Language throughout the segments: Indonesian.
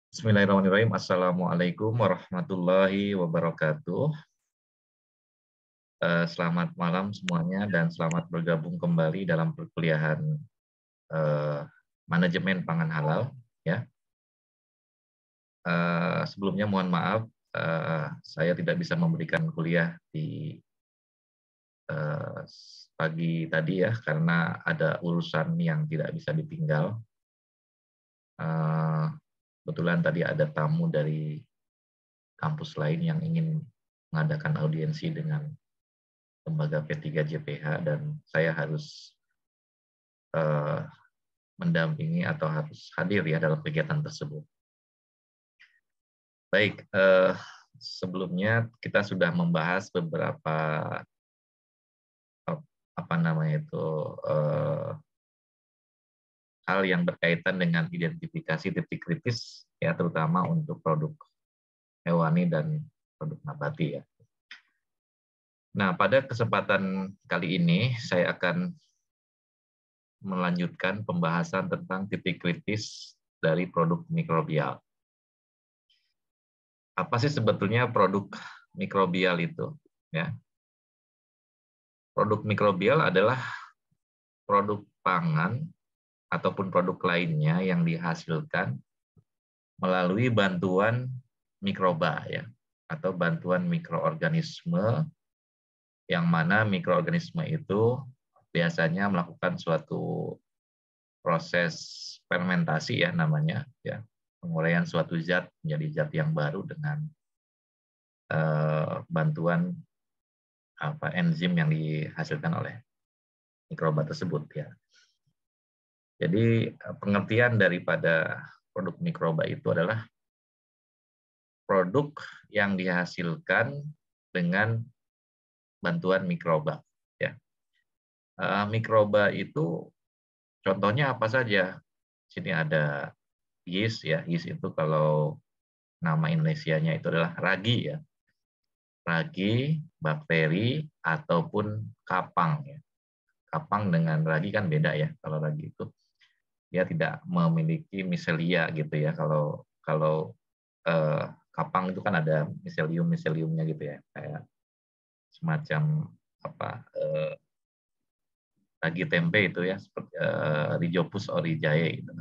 Bismillahirrahmanirrahim. Assalamualaikum warahmatullahi wabarakatuh. Selamat malam semuanya dan selamat bergabung kembali dalam perkuliahan manajemen pangan halal. Ya, sebelumnya mohon maaf, saya tidak bisa memberikan kuliah di pagi tadi ya karena ada urusan yang tidak bisa ditinggal. Kebetulan tadi ada tamu dari kampus lain yang ingin mengadakan audiensi dengan lembaga P3JPH dan saya harus mendampingi atau harus hadir ya dalam kegiatan tersebut. Baik, sebelumnya kita sudah membahas beberapa hal yang berkaitan dengan identifikasi titik kritis ya, terutama untuk produk hewani dan produk nabati ya. Nah, pada kesempatan kali ini saya akan melanjutkan pembahasan tentang titik kritis dari produk mikrobial. Apa sih sebetulnya produk mikrobial itu? Ya. Produk mikrobial adalah produk pangan ataupun produk lainnya yang dihasilkan melalui bantuan mikroba ya, atau bantuan mikroorganisme, yang mana mikroorganisme itu biasanya melakukan suatu proses fermentasi ya namanya ya, penguraian suatu zat menjadi zat yang baru dengan bantuan enzim yang dihasilkan oleh mikroba tersebut ya. Jadi pengertian daripada produk mikroba itu adalah produk yang dihasilkan dengan bantuan mikroba ya. Mikroba itu contohnya apa saja? Sini ada yeast ya. Yeast itu kalau nama Indonesianya itu adalah ragi ya. Ragi, bakteri ataupun kapang ya. Kapang dengan ragi kan beda ya. Kalau ragi itu dia tidak memiliki miselia gitu ya. Kalau kapang itu kan ada miseliumnya gitu ya, kayak semacam ragi tempe itu ya, seperti Rhizopus oryzae gitu.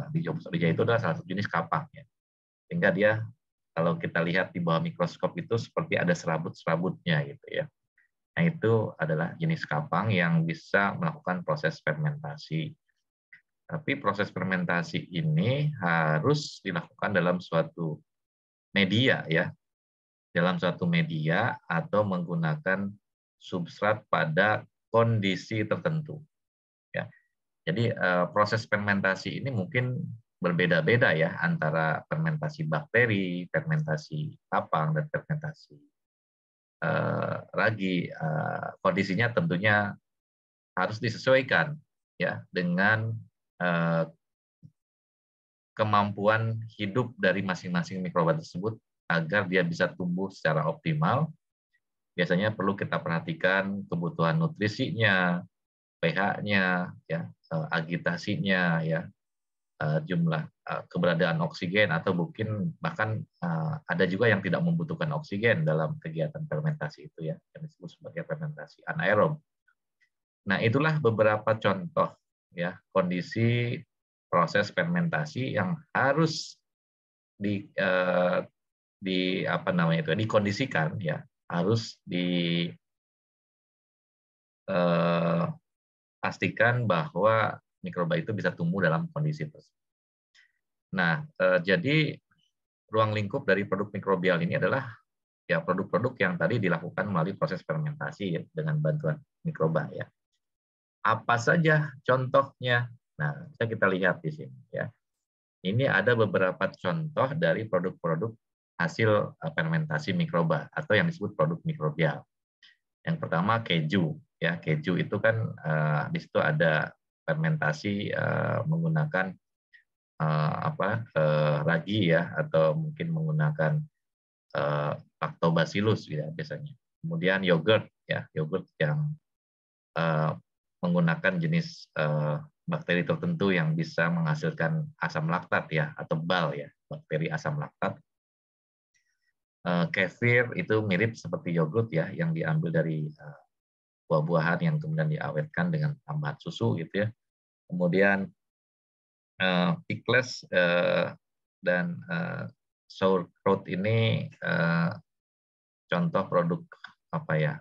Rhizopus oryzae itu adalah salah satu jenis kapang ya. Sehingga dia kalau kita lihat di bawah mikroskop itu seperti ada serabut-serabutnya gitu ya. Nah, itu adalah jenis kapang yang bisa melakukan proses fermentasi. Tapi proses fermentasi ini harus dilakukan dalam suatu media ya, dalam suatu media atau menggunakan substrat pada kondisi tertentu. Ya. Jadi proses fermentasi ini mungkin berbeda-beda ya antara fermentasi bakteri, fermentasi kapang, dan fermentasi ragi. Kondisinya tentunya harus disesuaikan ya dengan kemampuan hidup dari masing-masing mikroba tersebut agar dia bisa tumbuh secara optimal. Biasanya perlu kita perhatikan kebutuhan nutrisinya, pH-nya, ya, agitasinya, ya, jumlah keberadaan oksigen, atau mungkin bahkan ada juga yang tidak membutuhkan oksigen dalam kegiatan fermentasi itu ya, yang disebut sebagai fermentasi anaerob. Nah, itulah beberapa contoh ya kondisi proses fermentasi yang harus dikondisikan ya, harus pastikan bahwa mikroba itu bisa tumbuh dalam kondisi tersebut. Nah, jadi ruang lingkup dari produk mikrobial ini adalah ya produk-produk yang tadi dilakukan melalui proses fermentasi ya, dengan bantuan mikroba ya. Apa saja contohnya? Nah, bisa kita lihat di sini ya. Ini ada beberapa contoh dari produk-produk hasil fermentasi mikroba atau yang disebut produk mikrobial. Yang pertama keju ya. Keju itu kan di situ ada fermentasi menggunakan ragi ya, atau mungkin menggunakan lactobacillus ya biasanya. Kemudian yogurt ya, yogurt yang menggunakan jenis bakteri tertentu yang bisa menghasilkan asam laktat ya, atau BAL ya, bakteri asam laktat. Kefir itu mirip seperti yogurt ya, yang diambil dari buah-buahan yang kemudian diawetkan dengan tambahan susu gitu ya. Kemudian pickles dan sauerkraut ini contoh produk apa ya,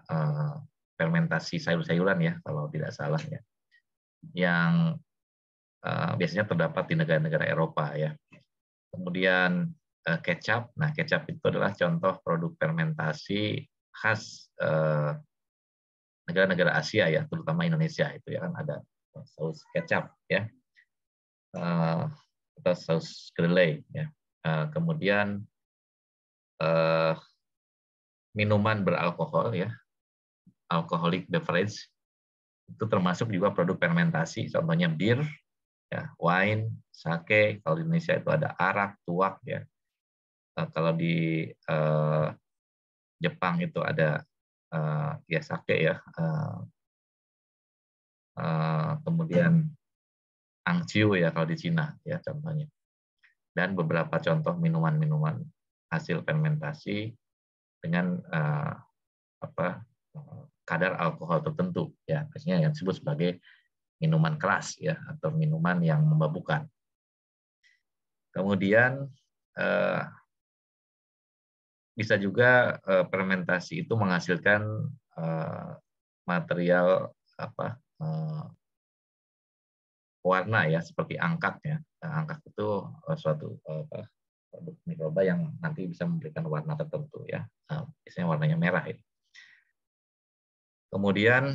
fermentasi sayur-sayuran ya kalau tidak salah ya, yang biasanya terdapat di negara-negara Eropa ya. Kemudian kecap, nah kecap itu adalah contoh produk fermentasi khas negara-negara Asia ya, terutama Indonesia itu ya, kan ada saus kecap ya, atau saus kedelai ya. Kemudian minuman beralkohol ya, alcoholic beverage, itu termasuk juga produk fermentasi, contohnya bir ya, wine, sake. Kalau di Indonesia itu ada arak, tuak ya. Kalau di Jepang itu ada ya sake ya. Kemudian angciu ya kalau di Cina ya contohnya. Dan beberapa contoh minuman-minuman hasil fermentasi dengan kadar alkohol tertentu ya, biasanya yang disebut sebagai minuman keras ya, atau minuman yang memabukkan. Kemudian bisa juga fermentasi itu menghasilkan material warna ya, seperti angkat ya. Angkat itu suatu produk mikroba yang nanti bisa memberikan warna tertentu ya. Biasanya warnanya merah ya. Kemudian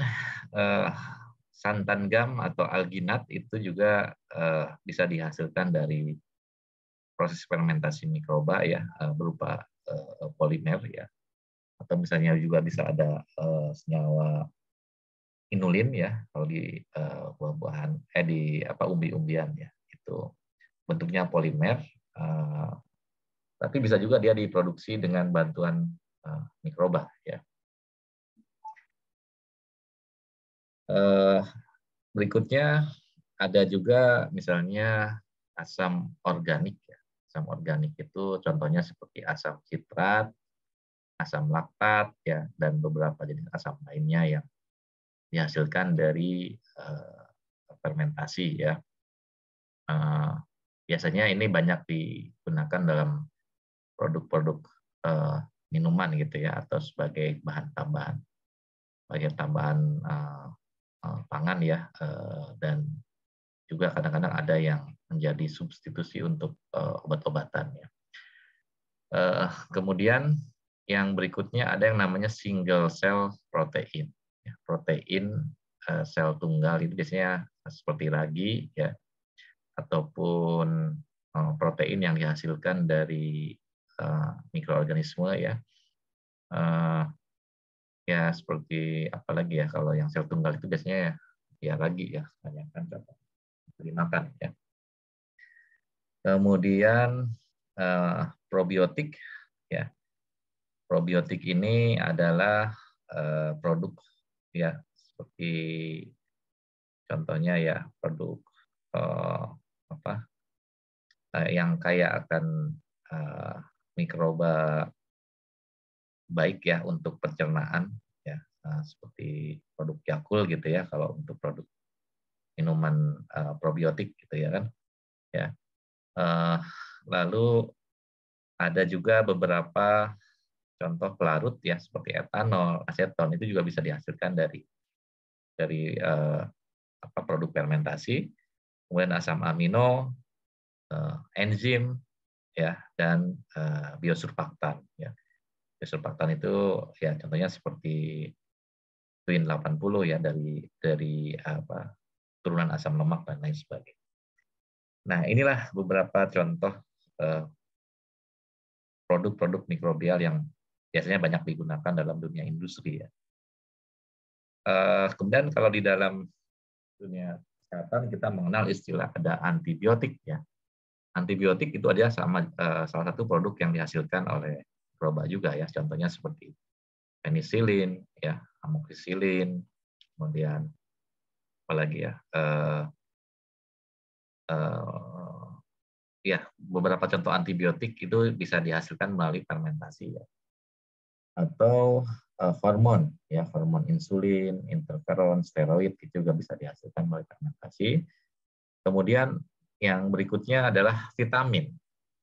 santan gam atau alginat itu juga bisa dihasilkan dari proses fermentasi mikroba ya, berupa polimer ya, atau misalnya juga bisa ada senyawa inulin ya kalau di buah-buahan di umbi-umbian ya, itu bentuknya polimer, tapi bisa juga dia diproduksi dengan bantuan mikroba ya. Berikutnya ada juga misalnya asam organik ya. Asam organik itu contohnya seperti asam sitrat, asam laktat ya, dan beberapa jenis asam lainnya yang dihasilkan dari fermentasi ya. Biasanya ini banyak digunakan dalam produk-produk minuman gitu ya, atau sebagai bahan tambahan, pangan ya, dan juga kadang-kadang ada yang menjadi substitusi untuk obat-obatan ya. Kemudian yang berikutnya ada yang namanya single cell protein. Protein sel tunggal itu biasanya seperti ragi ya, ataupun protein yang dihasilkan dari mikroorganisme ya. Ya seperti apa lagi ya, kalau yang sel tunggal itu biasanya ya ragi ya, kebanyakan contoh dimakan ya. Kemudian probiotik ya. Probiotik ini adalah produk ya, seperti contohnya ya produk yang kaya akan mikroba baik ya untuk pencernaan ya, seperti produk Yakult gitu ya kalau untuk produk minuman probiotik gitu ya kan ya. Lalu ada juga beberapa contoh pelarut ya, seperti etanol, aseton, itu juga bisa dihasilkan dari produk fermentasi. Kemudian asam amino, enzim ya, dan biosurfaktan ya. Biosurfaktan itu ya contohnya seperti Twin 80 ya, dari turunan asam lemak dan lain sebagainya. Nah, inilah beberapa contoh produk-produk mikrobial yang biasanya banyak digunakan dalam dunia industri ya. Kemudian kalau di dalam dunia kesehatan kita mengenal istilah ada antibiotik ya. Antibiotik itu adalah salah satu produk yang dihasilkan oleh mikroba juga ya. Contohnya seperti penisilin ya, amoxicillin, kemudian apalagi ya, ya beberapa contoh antibiotik itu bisa dihasilkan melalui fermentasi ya. Atau hormon ya, hormon insulin, interferon, steroid itu juga bisa dihasilkan melalui fermentasi. Kemudian yang berikutnya adalah vitamin.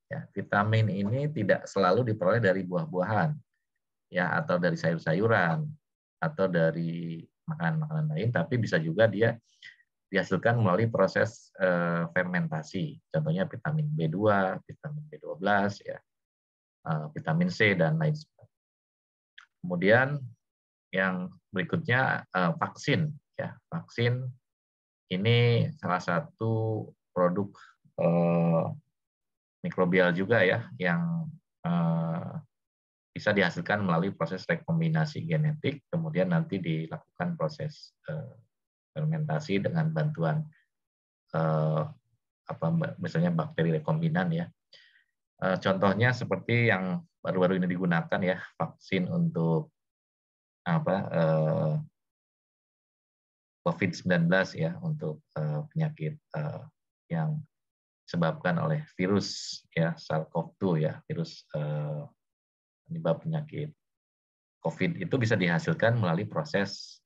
Ya, vitamin ini tidak selalu diperoleh dari buah-buahan ya, atau dari sayur-sayuran atau dari makanan-makanan lain, tapi bisa juga dia dihasilkan melalui proses fermentasi. Contohnya vitamin B2, vitamin B12 ya, vitamin C dan lain sebagainya. Kemudian yang berikutnya vaksin ya. Vaksin ini salah satu produk mikrobial juga ya, yang bisa dihasilkan melalui proses rekombinasi genetik, kemudian nanti dilakukan proses fermentasi dengan bantuan misalnya bakteri rekombinan ya. Contohnya seperti yang baru-baru ini digunakan ya, vaksin untuk COVID-19 ya, untuk penyakit yang disebabkan oleh virus ya, SARS-CoV-2 ya, virus penyebab penyakit COVID itu bisa dihasilkan melalui proses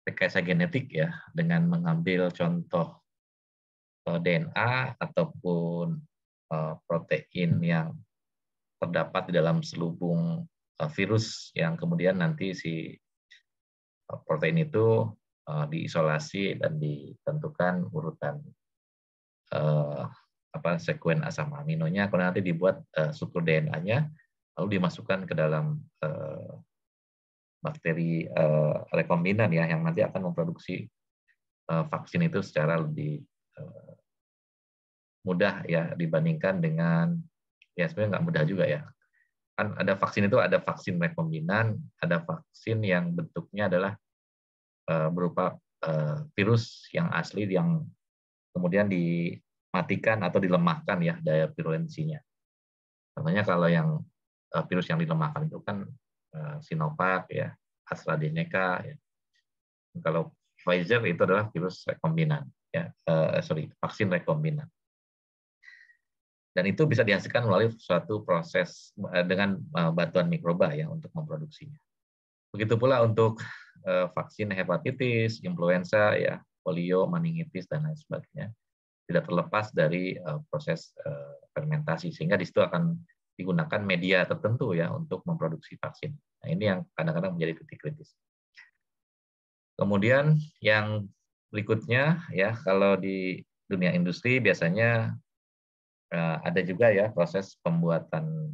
rekayasa genetik ya, dengan mengambil contoh DNA ataupun protein yang terdapat di dalam selubung virus, yang kemudian nanti si protein itu diisolasi dan ditentukan urutan sekuen asam aminonya, kemudian nanti dibuat struktur DNA-nya, lalu dimasukkan ke dalam bakteri rekombinan ya, yang nanti akan memproduksi vaksin itu secara lebih mudah ya, dibandingkan dengan, ya sebenarnya nggak mudah juga ya. Kan ada vaksin itu, ada vaksin rekombinan, ada vaksin yang bentuknya adalah berupa virus yang asli yang kemudian dimatikan atau dilemahkan ya daya virulensinya. Contohnya kalau yang virus yang dilemahkan itu kan Sinovac ya, AstraZeneca ya. Kalau Pfizer itu adalah virus rekombinan ya, vaksin rekombinan. Dan itu bisa dihasilkan melalui suatu proses dengan bantuan mikroba ya untuk memproduksinya. Begitu pula untuk vaksin hepatitis, influenza ya, polio, meningitis dan lain sebagainya. Tidak terlepas dari proses fermentasi, sehingga di situ akan digunakan media tertentu ya untuk memproduksi vaksin. Nah, ini yang kadang-kadang menjadi titik kritis. Kemudian yang berikutnya ya, kalau di dunia industri biasanya ada juga ya proses pembuatan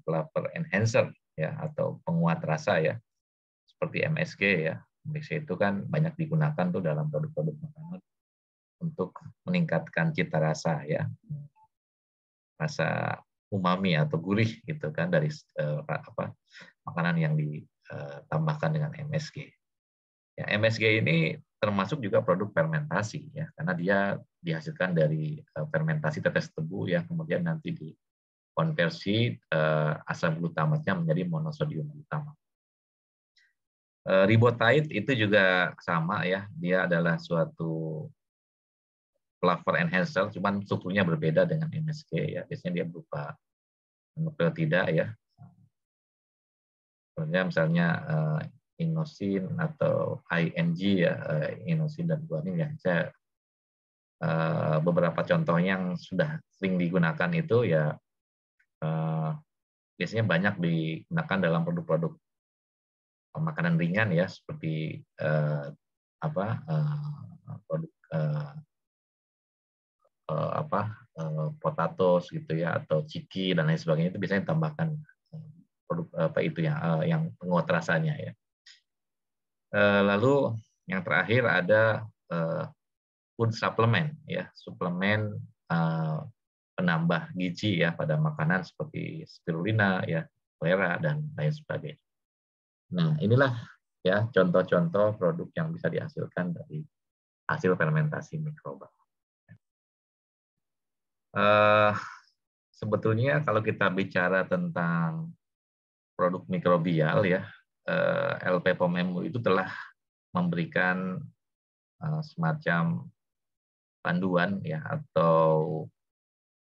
flavor enhancer ya, atau penguat rasa ya, seperti MSG ya. MSG itu kan banyak digunakan tuh dalam produk-produk makanan untuk meningkatkan cita rasa ya, rasa umami atau gurih gitu kan dari makanan yang ditambahkan dengan MSG. Ya, MSG ini termasuk juga produk fermentasi ya, karena dia dihasilkan dari fermentasi tetes tebu ya, kemudian nanti dikonversi asam glutamatnya menjadi monosodium glutamat. Ribotide itu juga sama ya, dia adalah suatu flavor enhancer, cuman strukturnya berbeda dengan MSG ya, biasanya dia berupa nukleotida ya. Sebenarnya misalnya inosin atau ING ya, inosin dan guanin ya. Saya beberapa contoh yang sudah sering digunakan itu ya biasanya banyak digunakan dalam produk-produk makanan ringan ya, seperti produk potatoes gitu ya, atau ciki dan lain sebagainya, itu biasanya tambahkan produk itu ya, yang penguat rasanya ya. Lalu yang terakhir ada food supplement ya, suplemen penambah gizi ya pada makanan seperti spirulina ya, chlorella dan lain sebagainya. Nah, inilah ya contoh-contoh produk yang bisa dihasilkan dari hasil fermentasi mikroba. Sebetulnya kalau kita bicara tentang produk mikrobial ya, LP POM MU itu telah memberikan semacam panduan ya atau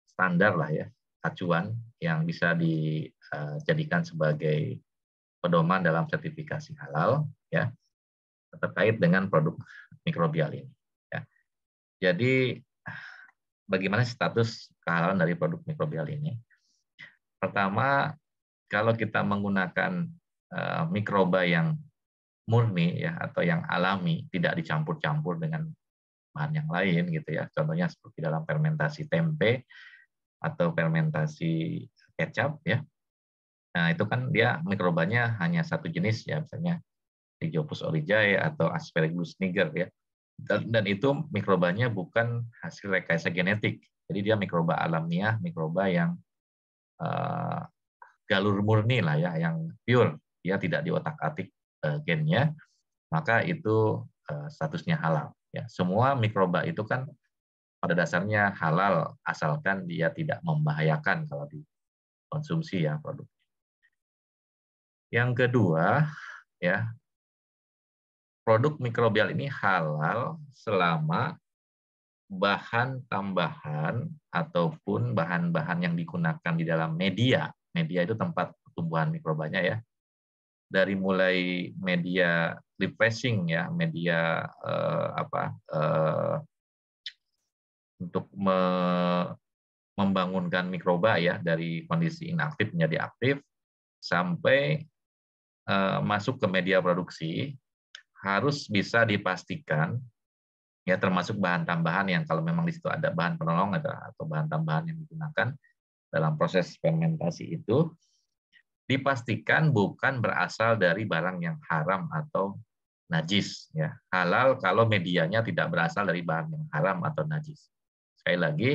standar lah ya, acuan yang bisa dijadikan sebagai pedoman dalam sertifikasi halal ya terkait dengan produk mikrobial ini. Ya. Jadi bagaimana status kehalalan dari produk mikrobial ini? Pertama, kalau kita menggunakan mikroba yang murni ya atau yang alami, tidak dicampur-campur dengan bahan yang lain gitu ya. Contohnya seperti dalam fermentasi tempe atau fermentasi kecap ya. Nah, itu kan dia mikrobanya hanya satu jenis ya, misalnya Rhizophus oryzae atau Aspergillus niger ya. Dan itu mikrobanya bukan hasil rekayasa genetik. Jadi dia mikroba alamiah, mikroba yang galur murni lah ya, yang pure. Dia tidak diotak-atik gennya, maka itu statusnya halal. Ya, semua mikroba itu kan pada dasarnya halal asalkan dia tidak membahayakan kalau dikonsumsi ya produk. Yang kedua, ya produk mikrobial ini halal selama bahan tambahan ataupun bahan-bahan yang digunakan di dalam media. Media itu tempat pertumbuhan mikrobanya ya. Dari mulai media refreshing ya, media untuk membangunkan mikroba ya dari kondisi inaktif menjadi aktif sampai masuk ke media produksi harus bisa dipastikan ya termasuk bahan tambahan yang kalau memang di situ ada bahan penolong atau bahan tambahan yang digunakan dalam proses fermentasi itu dipastikan bukan berasal dari barang yang haram atau najis ya. Halal kalau medianya tidak berasal dari bahan yang haram atau najis. Sekali lagi,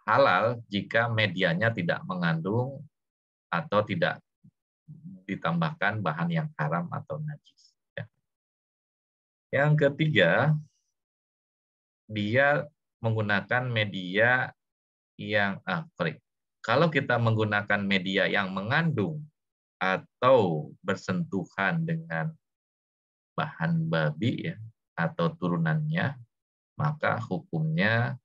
halal jika medianya tidak mengandung atau tidak ditambahkan bahan yang haram atau najis. Ya. Yang ketiga, dia menggunakan media yang kalau kita menggunakan media yang mengandung atau bersentuhan dengan bahan babi ya atau turunannya, maka hukumnya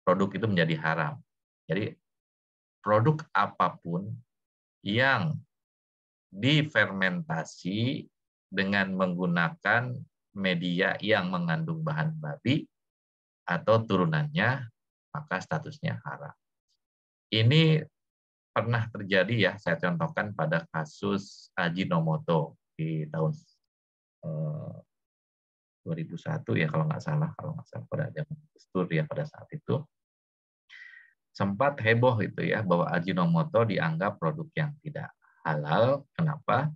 produk itu menjadi haram. Jadi produk apapun yang difermentasi dengan menggunakan media yang mengandung bahan babi atau turunannya, maka statusnya haram. Ini pernah terjadi ya, saya contohkan pada kasus Ajinomoto di tahun 2001 ya kalau nggak salah pada zaman Gus Dur ya pada saat itu sempat heboh itu ya bahwa Ajinomoto dianggap produk yang tidak halal. Kenapa?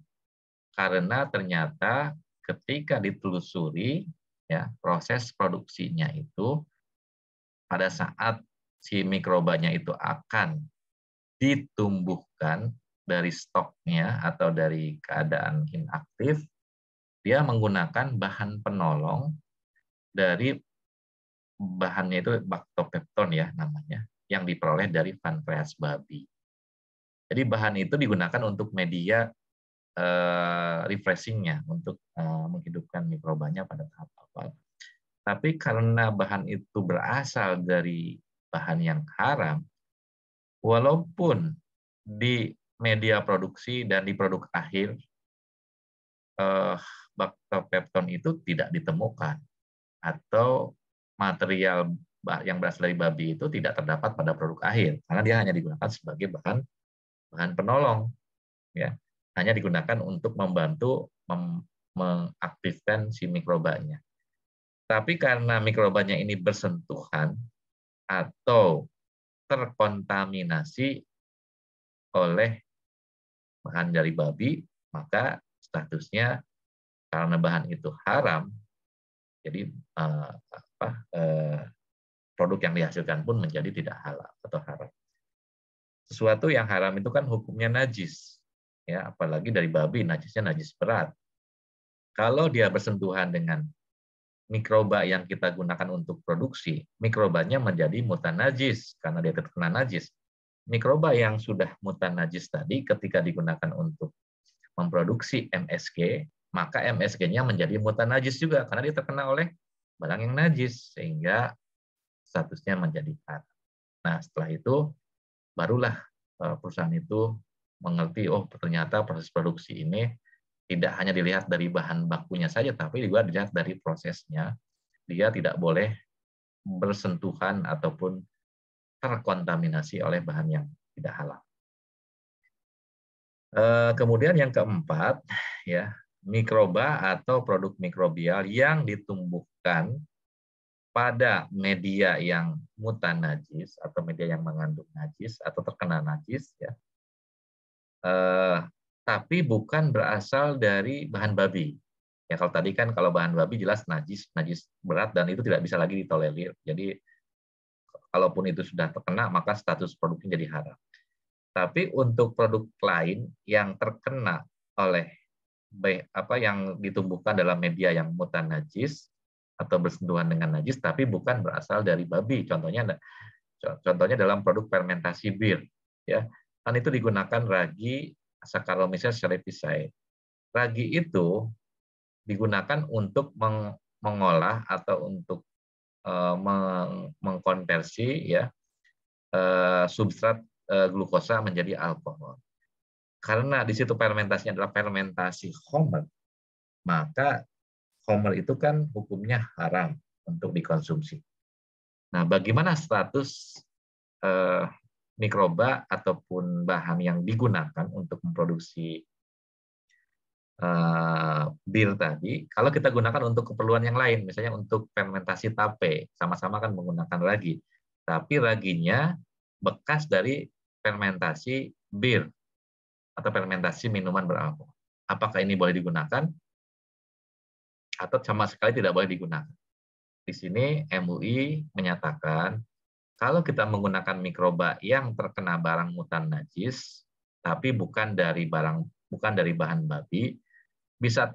Karena ternyata ketika ditelusuri ya proses produksinya itu pada saat si mikrobanya itu akan ditumbuhkan dari stoknya atau dari keadaan inaktif, dia menggunakan bahan penolong dari bahannya itu Bactopepton ya namanya, yang diperoleh dari pankreas babi. Jadi bahan itu digunakan untuk media refreshingnya, untuk menghidupkan mikrobanya pada tahap awal. Tapi karena bahan itu berasal dari bahan yang haram, walaupun di media produksi dan di produk akhir Bactopepton itu tidak ditemukan atau material yang berasal dari babi itu tidak terdapat pada produk akhir karena dia hanya digunakan sebagai bahan penolong ya, hanya digunakan untuk membantu mengaktifkan si mikrobanya. Tapi karena mikrobanya ini bersentuhan atau terkontaminasi oleh bahan dari babi, maka statusnya karena bahan itu haram, jadi produk yang dihasilkan pun menjadi tidak halal atau haram. Sesuatu yang haram itu kan hukumnya najis, ya apalagi dari babi, najisnya najis berat. Kalau dia bersentuhan dengan mikroba yang kita gunakan untuk produksi, mikrobanya menjadi mutanajis karena dia terkena najis. Mikroba yang sudah mutanajis tadi ketika digunakan untuk memproduksi MSG, maka MSG-nya menjadi mutanajis juga karena dia terkena oleh barang yang najis, sehingga statusnya menjadi haram. Nah, setelah itu barulah perusahaan itu mengerti, oh ternyata proses produksi ini tidak hanya dilihat dari bahan bakunya saja, tapi juga dilihat dari prosesnya. Dia tidak boleh bersentuhan ataupun terkontaminasi oleh bahan yang tidak halal. Kemudian yang keempat, ya, mikroba atau produk mikrobial yang ditumbuhkan pada media yang mutan najis atau media yang mengandung najis atau terkena najis, ya, tapi bukan berasal dari bahan babi. Ya, kalau tadi kan kalau bahan babi jelas najis berat dan itu tidak bisa lagi ditolerir. Jadi kalaupun itu sudah terkena maka status produknya jadi haram. Tapi untuk produk lain yang terkena oleh yang ditumbuhkan dalam media yang mutan najis atau bersentuhan dengan najis tapi bukan berasal dari babi. Contohnya dalam produk fermentasi bir, ya. Kan itu digunakan ragi Saccharomyces cerevisiae. Ragi itu digunakan untuk mengolah atau untuk mengkonversi, ya, substrat glukosa menjadi alkohol. Karena di situ fermentasinya adalah fermentasi Homer, maka Homer itu kan hukumnya haram untuk dikonsumsi. Nah, bagaimana status mikroba ataupun bahan yang digunakan untuk memproduksi bir tadi, kalau kita gunakan untuk keperluan yang lain, misalnya untuk fermentasi tape, sama-sama kan menggunakan ragi, tapi raginya bekas dari fermentasi bir atau fermentasi minuman beralkohol. Apakah ini boleh digunakan atau sama sekali tidak boleh digunakan? Di sini MUI menyatakan kalau kita menggunakan mikroba yang terkena barang mutan najis, tapi bukan dari bahan babi, bisa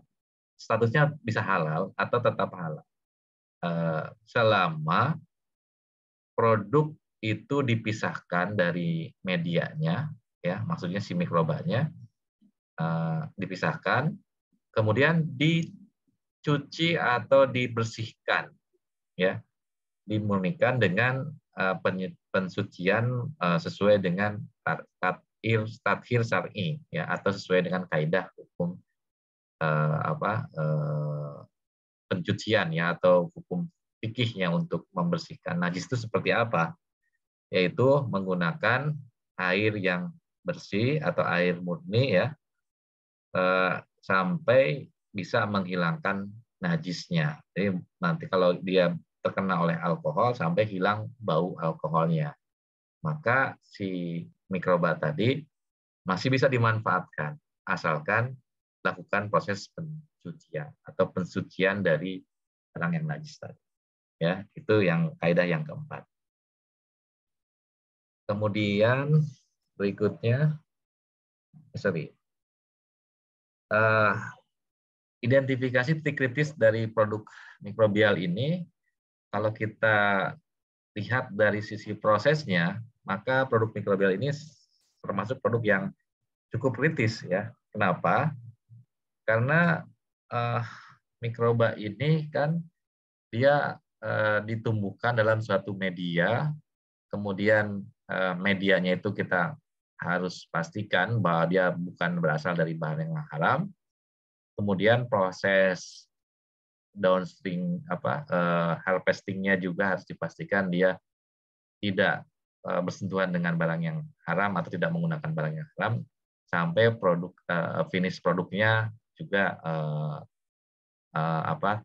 statusnya bisa halal atau tetap halal selama produk itu dipisahkan dari medianya, ya, maksudnya si mikrobanya dipisahkan, kemudian dicuci atau dibersihkan, ya, dimurnikan dengan pensucian sesuai dengan tathir syar'i, ya, atau sesuai dengan kaidah hukum pencucian, ya, atau hukum fikihnya untuk membersihkan najis itu seperti apa, yaitu menggunakan air yang bersih atau air murni, ya, sampai bisa menghilangkan najisnya. Jadi nanti kalau dia terkena oleh alkohol sampai hilang bau alkoholnya, maka si mikroba tadi masih bisa dimanfaatkan asalkan lakukan proses pencucian atau pensucian dari barang yang najis tadi. Ya, itu yang kaidah yang keempat. Kemudian berikutnya, identifikasi titik kritis dari produk mikrobial ini, kalau kita lihat dari sisi prosesnya, maka produk mikrobial ini termasuk produk yang cukup kritis, ya. Kenapa? Karena mikroba ini kan dia ditumbuhkan dalam suatu media, kemudian medianya itu kita harus pastikan bahwa dia bukan berasal dari bahan yang haram. Kemudian proses downstream harvestingnya juga harus dipastikan dia tidak bersentuhan dengan barang yang haram atau tidak menggunakan barang yang haram, sampai produk finish produknya juga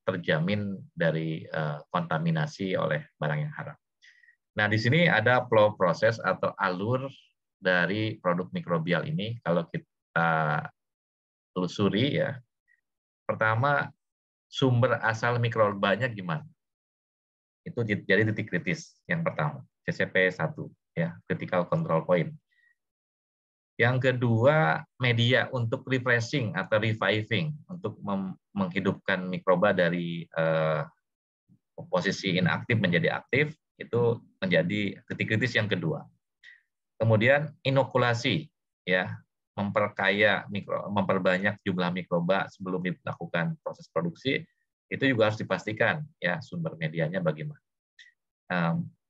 terjamin dari kontaminasi oleh barang yang haram. Nah, di sini ada flow proses atau alur dari produk mikrobial ini kalau kita telusuri, ya. Pertama, sumber asal mikrobanya gimana? Itu jadi titik kritis yang pertama, CCP 1, ya, critical control point. Yang kedua, media untuk refreshing atau reviving, untuk menghidupkan mikroba dari posisi inaktif menjadi aktif, itu menjadi titik kritis yang kedua. Kemudian inokulasi, ya, memperbanyak jumlah mikroba sebelum dilakukan proses produksi, itu juga harus dipastikan, ya, sumber medianya bagaimana.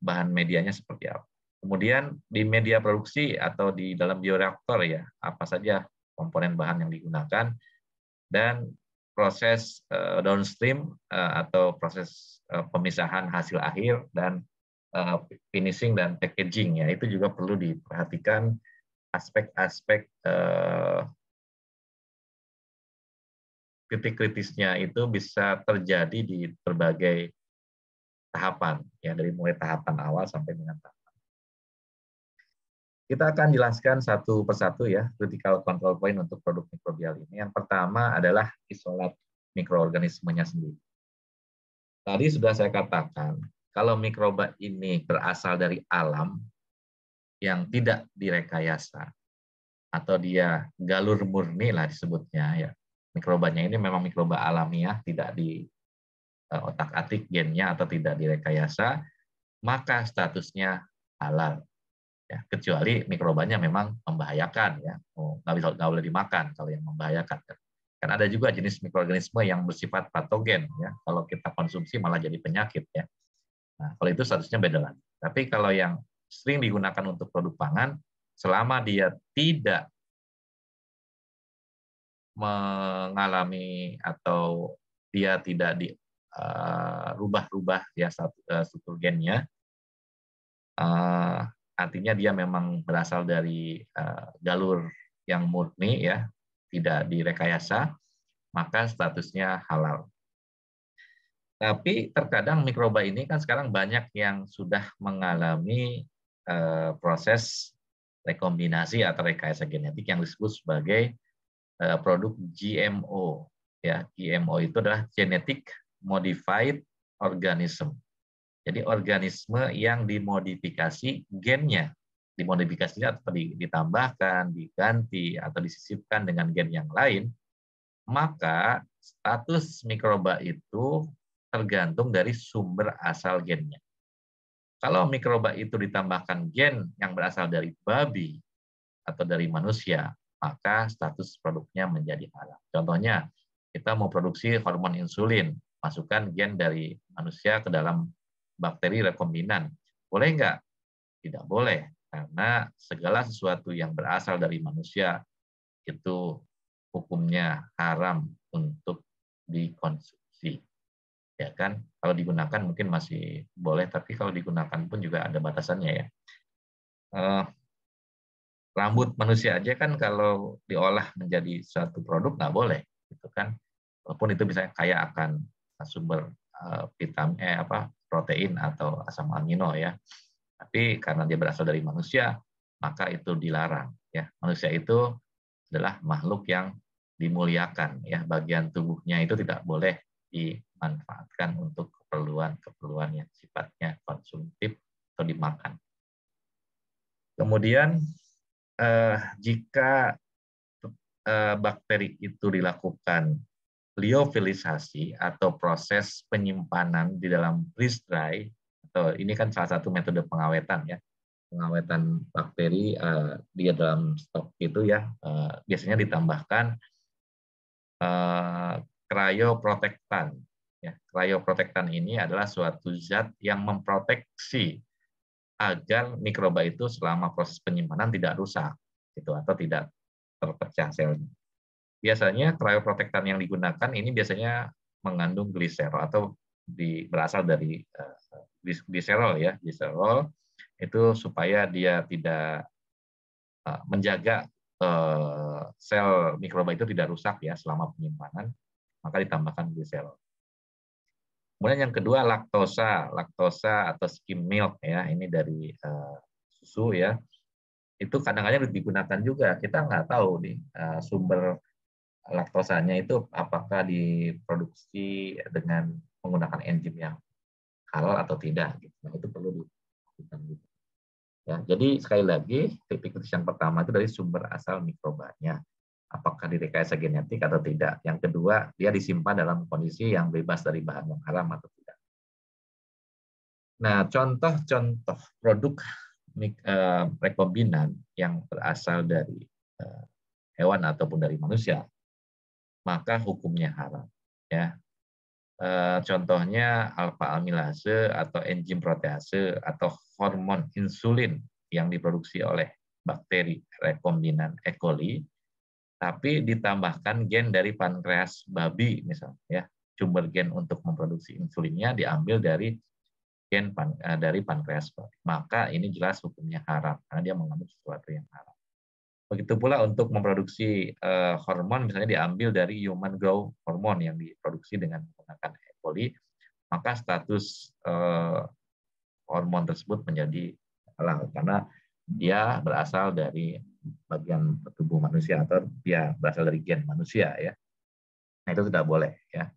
bahan medianya seperti apa. Kemudian di media produksi atau di dalam bioreaktor ya, apa saja komponen bahan yang digunakan, dan proses downstream atau proses pemisahan hasil akhir dan finishing dan packaging ya, itu juga perlu diperhatikan aspek-aspek titik kritisnya itu bisa terjadi di berbagai tahapan ya, dari mulai tahapan awal sampai dengan tahapan. Kita akan jelaskan satu persatu ya critical control point untuk produk mikrobial ini. Yang pertama adalah isolat mikroorganismenya sendiri. Tadi sudah saya katakan, kalau mikroba ini berasal dari alam yang tidak direkayasa atau dia galur murni lah disebutnya ya. Mikrobanya ini memang mikroba alamiah, tidak di otak-atik gennya atau tidak direkayasa, maka statusnya halal. Ya, kecuali mikrobanya memang membahayakan ya, nggak boleh dimakan kalau yang membahayakan. Kan ada juga jenis mikroorganisme yang bersifat patogen ya, kalau kita konsumsi malah jadi penyakit ya. Nah, kalau itu statusnya beda lagi. Tapi kalau yang sering digunakan untuk produk pangan, selama dia tidak mengalami atau dia tidak dirubah-rubah ya struktur gennya, artinya dia memang berasal dari jalur yang murni ya, tidak direkayasa, maka statusnya halal. Tapi terkadang mikroba ini kan sekarang banyak yang sudah mengalami proses rekombinasi atau rekayasa genetik yang disebut sebagai produk GMO. Ya, GMO itu adalah genetic modified organism. Jadi organisme yang dimodifikasi gennya, dimodifikasinya atau ditambahkan, diganti atau disisipkan dengan gen yang lain, maka status mikroba itu tergantung dari sumber asal gennya. Kalau mikroba itu ditambahkan gen yang berasal dari babi atau dari manusia, maka status produknya menjadi halal. Contohnya, kita mau produksi hormon insulin, masukkan gen dari manusia ke dalam bakteri rekombinan. Boleh nggak? Tidak boleh, karena segala sesuatu yang berasal dari manusia itu hukumnya haram untuk dikonsumsi. Ya kan? Kalau digunakan mungkin masih boleh, tapi kalau digunakan pun juga ada batasannya ya. Rambut manusia aja kan kalau diolah menjadi suatu produk nggak boleh, gitu kan? Walaupun itu bisa kaya akan sumber vitamin, protein atau asam amino ya. Tapi karena dia berasal dari manusia, maka itu dilarang. Ya, manusia itu adalah makhluk yang dimuliakan. Ya, bagian tubuhnya itu tidak boleh dimanfaatkan untuk keperluan yang sifatnya konsumtif atau dimakan. Kemudian jika bakteri itu dilakukan liofilisasi atau proses penyimpanan di dalam freeze dry, atau ini kan salah satu metode pengawetan ya, pengawetan bakteri di dalam stok itu ya, biasanya ditambahkan cryoprotectant. Ya, cryoprotectant ini adalah suatu zat yang memproteksi agar mikroba itu selama proses penyimpanan tidak rusak gitu, atau tidak terpecah selnya. Biasanya cryoprotectant yang digunakan ini biasanya mengandung gliserol atau berasal dari gliserol ya, gliserol itu supaya dia tidak menjaga sel mikroba itu tidak rusak ya selama penyimpanan, maka ditambahkan gliserol. Kemudian yang kedua laktosa atau skim milk ya, ini dari susu ya, itu kadang-kadang digunakan juga. Kita nggak tahu nih sumber laktosanya itu apakah diproduksi dengan menggunakan enzim yang halal atau tidak. Nah, itu perlu diperhatikan gitu. Ya, jadi sekali lagi titik kritis yang pertama itu dari sumber asal mikrobanya, apakah direkayasa genetik atau tidak. Yang kedua, dia disimpan dalam kondisi yang bebas dari bahan yang haram atau tidak. Nah, contoh-contoh produk rekombinan yang berasal dari hewan ataupun dari manusia, maka hukumnya haram. Ya, Contohnya alfa amilase atau enzim protease atau hormon insulin yang diproduksi oleh bakteri rekombinan E. coli, tapi ditambahkan gen dari pankreas babi misalnya, ya. Sumber gen untuk memproduksi insulinnya diambil dari gen dari pankreas babi. Maka ini jelas hukumnya haram karena dia mengandung sesuatu yang haram. Begitu pula untuk memproduksi hormon misalnya diambil dari human growth hormone yang diproduksi dengan menggunakan E. coli, maka status hormon tersebut menjadi halal karena dia berasal dari bagian tubuh manusia atau dia berasal dari gen manusia, ya. Nah, itu tidak boleh, ya.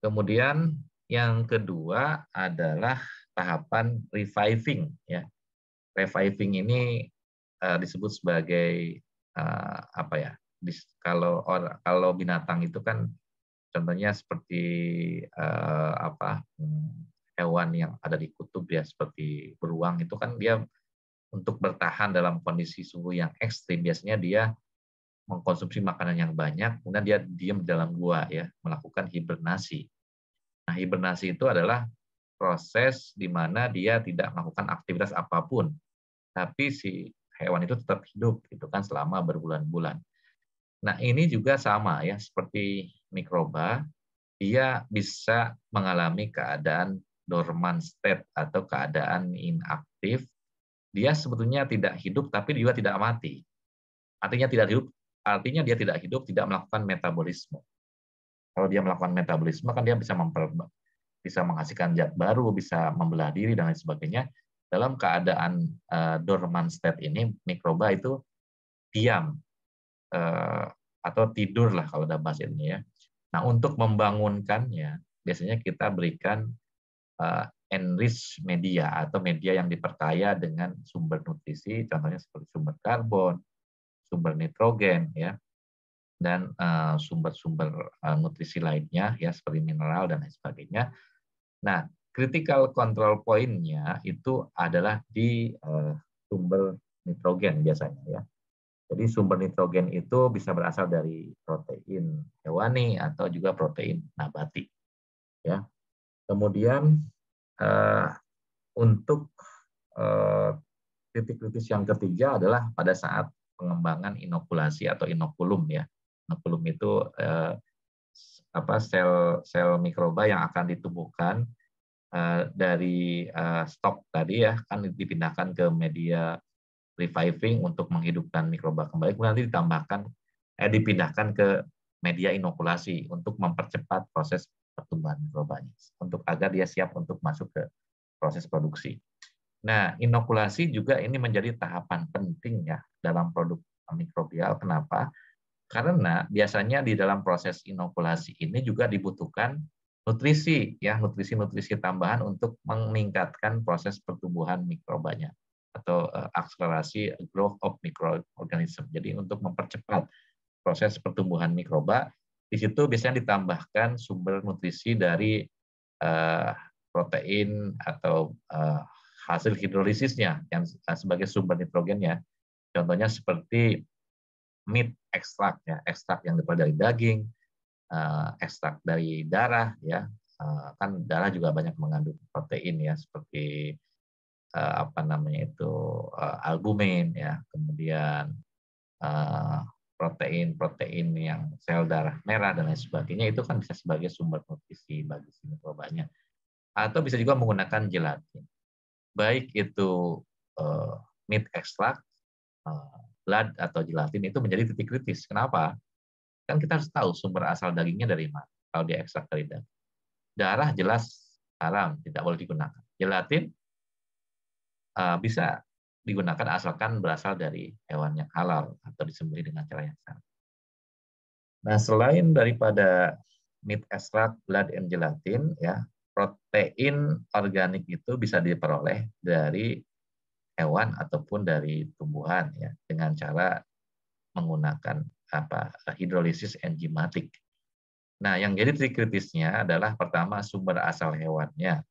Kemudian yang kedua adalah tahapan reviving, ya. Reviving ini disebut sebagai apa ya? Kalau binatang itu kan contohnya seperti hewan yang ada di kutub, ya, seperti beruang itu kan dia untuk bertahan dalam kondisi suhu yang ekstrim biasanya dia mengkonsumsi makanan yang banyak, kemudian dia diam di dalam gua, ya, melakukan hibernasi. Nah, hibernasi itu adalah proses di mana dia tidak melakukan aktivitas apapun, tapi si hewan itu tetap hidup gitu kan selama berbulan-bulan. Nah, ini juga sama, ya, seperti mikroba, dia bisa mengalami keadaan dormant state atau keadaan inaktif. Dia sebetulnya tidak hidup tapi juga tidak mati. Artinya tidak hidup, artinya dia tidak hidup, tidak melakukan metabolisme. Kalau dia melakukan metabolisme kan dia bisa menghasilkan zat baru, bisa membelah diri dan lain sebagainya. Dalam keadaan dormant state ini, mikroba itu diam atau tidur lah kalau dalam bahasa ini, ya. Nah, untuk membangunkannya, biasanya kita berikan enrich media atau media yang diperkaya dengan sumber nutrisi, contohnya seperti sumber karbon, sumber nitrogen, ya, dan sumber-sumber nutrisi lainnya, ya, seperti mineral dan lain sebagainya. Nah, critical control point-nya itu adalah di sumber nitrogen biasanya, ya. Jadi sumber nitrogen itu bisa berasal dari protein hewani atau juga protein nabati, ya. Kemudian untuk titik kritis yang ketiga adalah pada saat pengembangan inokulasi atau inokulum, ya. Inokulum itu sel mikroba yang akan ditumbuhkan dari stok tadi, ya, kan dipindahkan ke media reviving untuk menghidupkan mikroba kembali, kemudian nanti dipindahkan ke media inokulasi untuk mempercepat proses pertumbuhan mikrobanya, untuk agar dia siap untuk masuk ke proses produksi. Nah, inokulasi juga ini menjadi tahapan penting, ya, dalam produk mikrobial. Kenapa? Karena biasanya di dalam proses inokulasi ini juga dibutuhkan nutrisi, ya, nutrisi-nutrisi tambahan untuk meningkatkan proses pertumbuhan mikrobanya atau akselerasi growth of microorganism. Jadi untuk mempercepat proses pertumbuhan mikroba, di situ biasanya ditambahkan sumber nutrisi dari protein atau hasil hidrolisisnya yang sebagai sumber nitrogennya. Contohnya seperti meat extract, ya, ekstrak yang diperoleh dari daging, ekstrak dari darah, ya, kan darah juga banyak mengandung protein, ya, seperti albumin, ya, kemudian protein yang sel darah merah dan lain sebagainya, itu kan bisa sebagai sumber nutrisi bagi si mikrobanya. Atau bisa juga menggunakan gelatin, baik itu meat extract, blood atau gelatin, itu menjadi titik kritis. Kenapa? Kan kita harus tahu sumber asal dagingnya dari mana. Kalau dia ekstrak dari daging, darah jelas haram, tidak boleh digunakan. Gelatin bisa digunakan asalkan berasal dari hewan yang halal atau disembelih dengan cara yang sah. Nah, selain daripada meat extract, blood, and gelatin, ya, protein organik itu bisa diperoleh dari hewan ataupun dari tumbuhan, ya, dengan cara menggunakan hidrolisis enzimatik. Nah, yang jadi titik kritisnya adalah pertama sumber asal hewannya,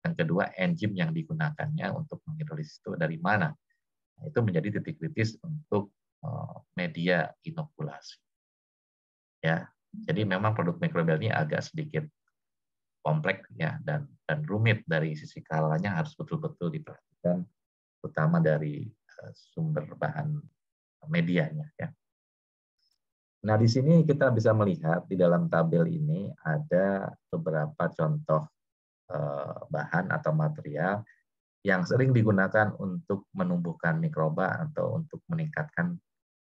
yang kedua enzim yang digunakannya untuk menghidrolisis itu dari mana. Nah, itu menjadi titik kritis untuk media inokulasi, ya. Jadi memang produk mikrobial ini agak sedikit kompleks ya dan rumit dari sisi kehalalnya harus betul-betul diperhatikan, terutama dari sumber bahan medianya ya. Nah, di sini kita bisa melihat di dalam tabel ini ada beberapa contoh bahan atau material yang sering digunakan untuk menumbuhkan mikroba atau untuk meningkatkan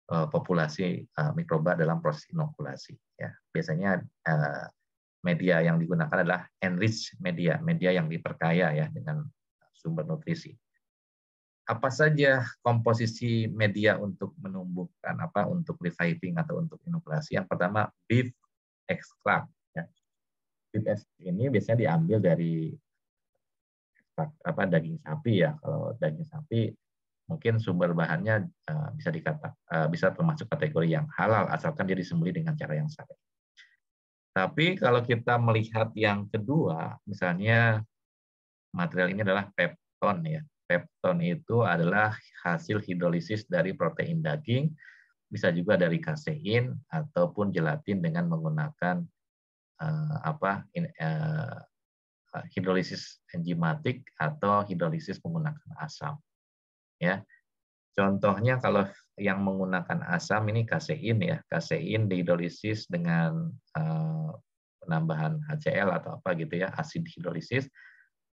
populasi mikroba dalam proses inokulasi. Ya, biasanya media yang digunakan adalah enriched media, media yang diperkaya ya dengan sumber nutrisi. Apa saja komposisi media untuk menumbuhkan untuk reviving atau untuk inokulasi? Yang pertama beef extract. Ya. Beef extract ini biasanya diambil dari daging sapi ya. Kalau daging sapi mungkin sumber bahannya bisa termasuk kategori yang halal asalkan dia disembelih dengan cara yang syar'i. Tapi kalau kita melihat yang kedua, misalnya material ini adalah pepton ya. Pepton itu adalah hasil hidrolisis dari protein daging, bisa juga dari kasein ataupun gelatin dengan menggunakan hidrolisis enzimatik atau hidrolisis menggunakan asam. Ya, contohnya kalau yang menggunakan asam ini kasein ya, kasein dihidrolisis dengan penambahan HCl atau asid hidrolisis.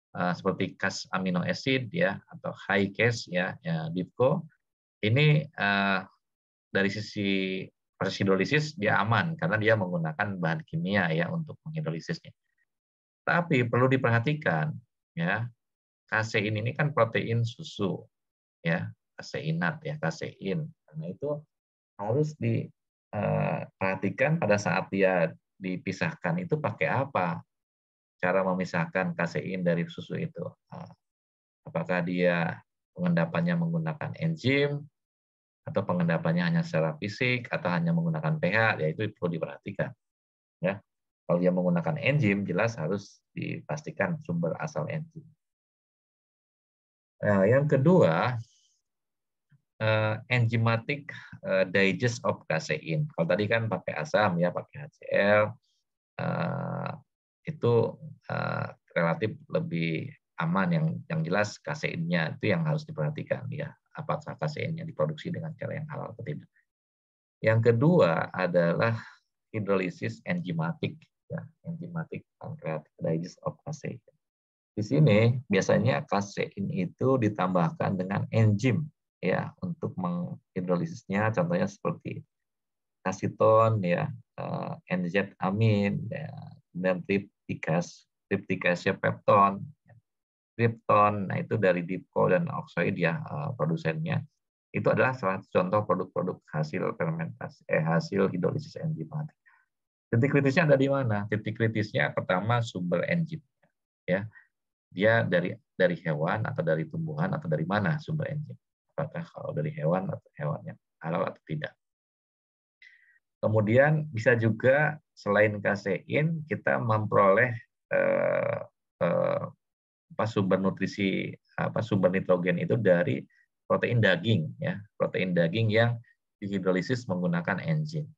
Seperti cas amino acid ya atau high cas ya, DIPCO ini dari sisi proses hidrolisis dia aman karena dia menggunakan bahan kimia ya untuk menghidrolisisnya. Tapi perlu diperhatikan ya, kasein ini kan protein susu ya, kaseinat ya, kasein. Karena itu harus diperhatikan pada saat dia dipisahkan itu pakai apa? Cara memisahkan kasein dari susu itu. Apakah dia pengendapannya menggunakan enzim, atau pengendapannya hanya secara fisik, atau hanya menggunakan pH, ya itu perlu diperhatikan. Ya. Kalau dia menggunakan enzim, jelas harus dipastikan sumber asal enzim. Yang kedua, enzymatic digest of casein. Kalau tadi kan pakai asam, ya pakai HCl, itu relatif lebih aman. Yang jelas kaseinnya itu yang harus diperhatikan ya, apakah kaseinnya diproduksi dengan cara yang halal atau tidak. Yang kedua adalah hidrolisis enzimatik ya, enzymatic pancreatic digest of casein. Di sini biasanya kasein itu ditambahkan dengan enzim ya untuk menghidrolisisnya, contohnya seperti aseton ya, NZ-amin ya, dan triptikase pepton, tripton. Nah, itu dari DIPCO dan Oxide ya produsennya. Itu adalah salah satu contoh produk-produk hasil fermentasi hasil hidrolisis enzimatik. Titik kritisnya ada di mana? Titik kritisnya pertama sumber enzim ya. Dia dari hewan atau dari tumbuhan atau dari mana sumber enzim? Apakah kalau dari hewan atau hewannya halal atau tidak? Kemudian bisa juga selain kasein kita memperoleh sumber nutrisi sumber nitrogen itu dari protein daging ya, protein daging yang dihidrolisis menggunakan enzim.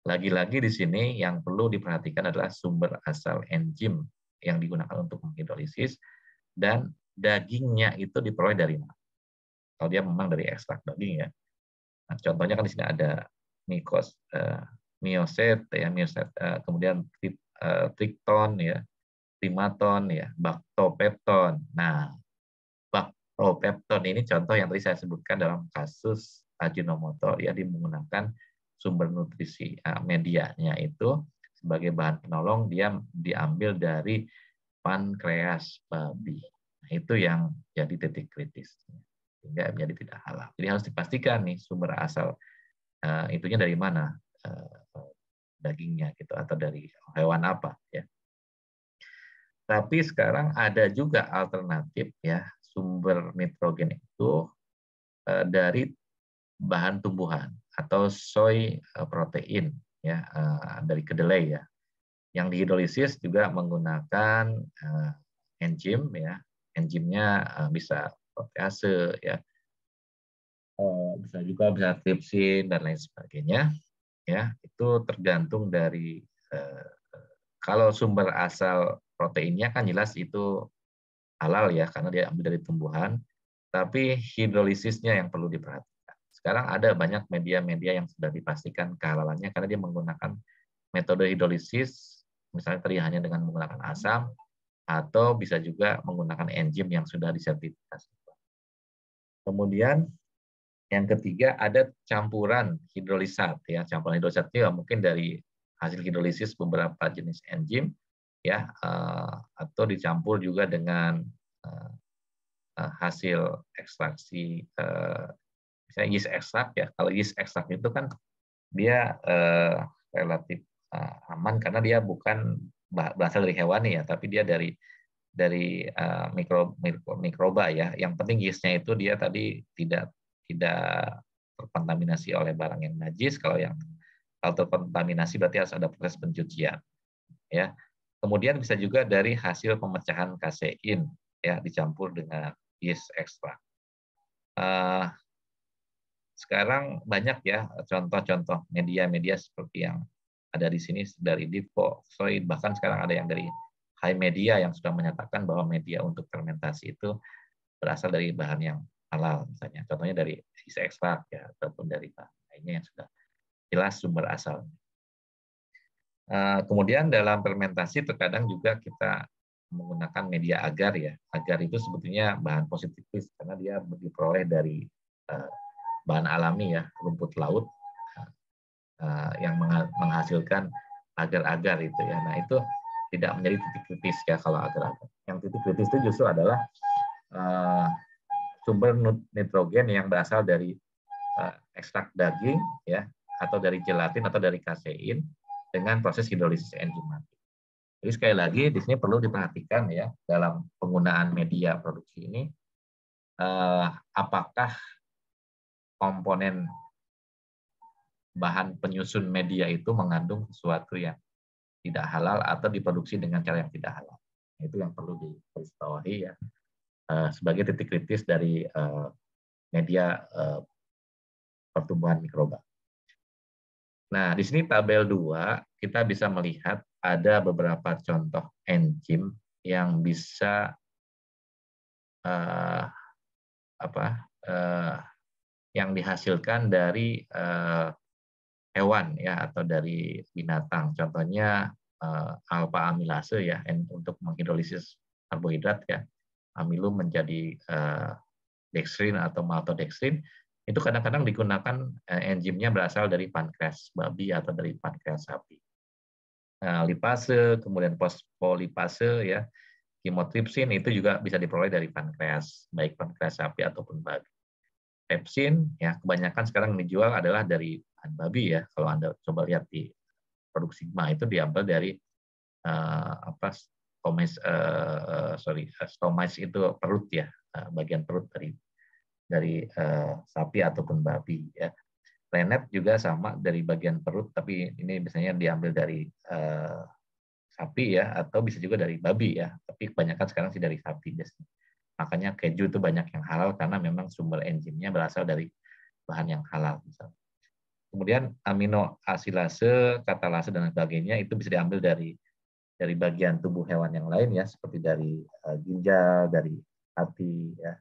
Lagi-lagi di sini yang perlu diperhatikan adalah sumber asal enzim yang digunakan untuk menghidrolisis dan dagingnya itu diperoleh dari mana. Kalau dia memang dari ekstrak daging ya. Nah, contohnya kan di sini ada myoset ya, kemudian trikton ya, primaton ya, baktopepton. Nah, baktopepton ini contoh yang tadi saya sebutkan dalam kasus Ajinomoto ya, menggunakan sumber nutrisi medianya itu sebagai bahan penolong dia diambil dari pankreas babi. Nah, itu yang jadi titik kritis sehingga menjadi tidak halal. Jadi harus dipastikan nih sumber asal itunya dari mana, dagingnya gitu atau dari hewan apa ya. Tapi sekarang ada juga alternatif ya, sumber nitrogen itu dari bahan tumbuhan atau soy protein ya, dari kedelai ya, yang dihidrolisis juga menggunakan enzim ya, enzimnya bisa protease ya, bisa tripsin dan lain sebagainya ya. Itu tergantung dari kalau sumber asal proteinnya kan jelas itu halal ya, karena dia ambil dari tumbuhan, tapi hidrolisisnya yang perlu diperhatikan. Sekarang ada banyak media-media yang sudah dipastikan kehalalannya karena dia menggunakan metode hidrolisis, misalnya tadi hanya dengan menggunakan asam, atau bisa juga menggunakan enzim yang sudah disertifikasi. Kemudian yang ketiga ada campuran hidrolisat ya. Campuran hidrolisat itu mungkin dari hasil hidrolisis beberapa jenis enzim ya, atau dicampur juga dengan hasil ekstraksi, misalnya yeast ekstrak ya. Kalau yeast ekstrak itu kan dia relatif aman karena dia bukan berasal dari hewani ya, tapi dia dari mikroba ya. Yang penting yeastnya itu dia tadi tidak terkontaminasi oleh barang yang najis. Kalau terkontaminasi berarti harus ada proses pencucian ya. Kemudian bisa juga dari hasil pemecahan kasein ya, dicampur dengan yeast ekstrak. Sekarang banyak ya contoh-contoh media-media seperti yang ada di sini dari Divoxoid, bahkan sekarang ada yang dari High Media yang sudah menyatakan bahwa media untuk fermentasi itu berasal dari bahan yang halal, misalnya contohnya dari yeast ekstrak ya, ataupun dari bahan lainnya yang sudah jelas sumber asalnya. Kemudian dalam fermentasi terkadang juga kita menggunakan media agar ya. Agar itu sebetulnya bahan positifis karena dia diperoleh dari bahan alami ya, rumput laut yang menghasilkan agar-agar itu ya. Nah itu tidak menjadi titik kritis ya kalau agar-agar. Yang titik kritis itu justru adalah sumber nitrogen yang berasal dari ekstrak daging ya, atau dari gelatin atau dari kasein dengan proses hidrolisis enzimatik. Jadi sekali lagi di sini perlu diperhatikan ya dalam penggunaan media produksi ini, apakah komponen bahan penyusun media itu mengandung sesuatu yang tidak halal atau diproduksi dengan cara yang tidak halal. Itu yang perlu digarisbawahi ya sebagai titik kritis dari media pertumbuhan mikroba. Nah, di sini tabel 2 kita bisa melihat ada beberapa contoh enzim yang bisa yang dihasilkan dari hewan ya atau dari binatang. Contohnya alpha amilase ya untuk menghidrolisis karbohidrat ya. Amilum menjadi dextrin atau maltodextrin. Itu kadang-kadang digunakan enzimnya berasal dari pankreas babi atau dari pankreas sapi. Lipase, kemudian fosfolipase ya, chymotrypsin itu juga bisa diperoleh dari pankreas, baik pankreas sapi ataupun babi. Pepsin ya kebanyakan sekarang dijual adalah dari bahan babi ya. Kalau Anda coba lihat di produk Sigma itu diambil dari stomas itu perut ya, bagian perut dari sapi ataupun babi ya. Rennet juga sama dari bagian perut, tapi ini biasanya diambil dari sapi ya, atau bisa juga dari babi ya. Tapi kebanyakan sekarang sih dari sapi biasanya. Makanya keju itu banyak yang halal karena memang sumber enzimnya berasal dari bahan yang halal. Misalnya. Kemudian aminoasilase, katalase dan sebagainya itu bisa diambil dari bagian tubuh hewan yang lain ya, seperti dari ginjal, dari hati ya,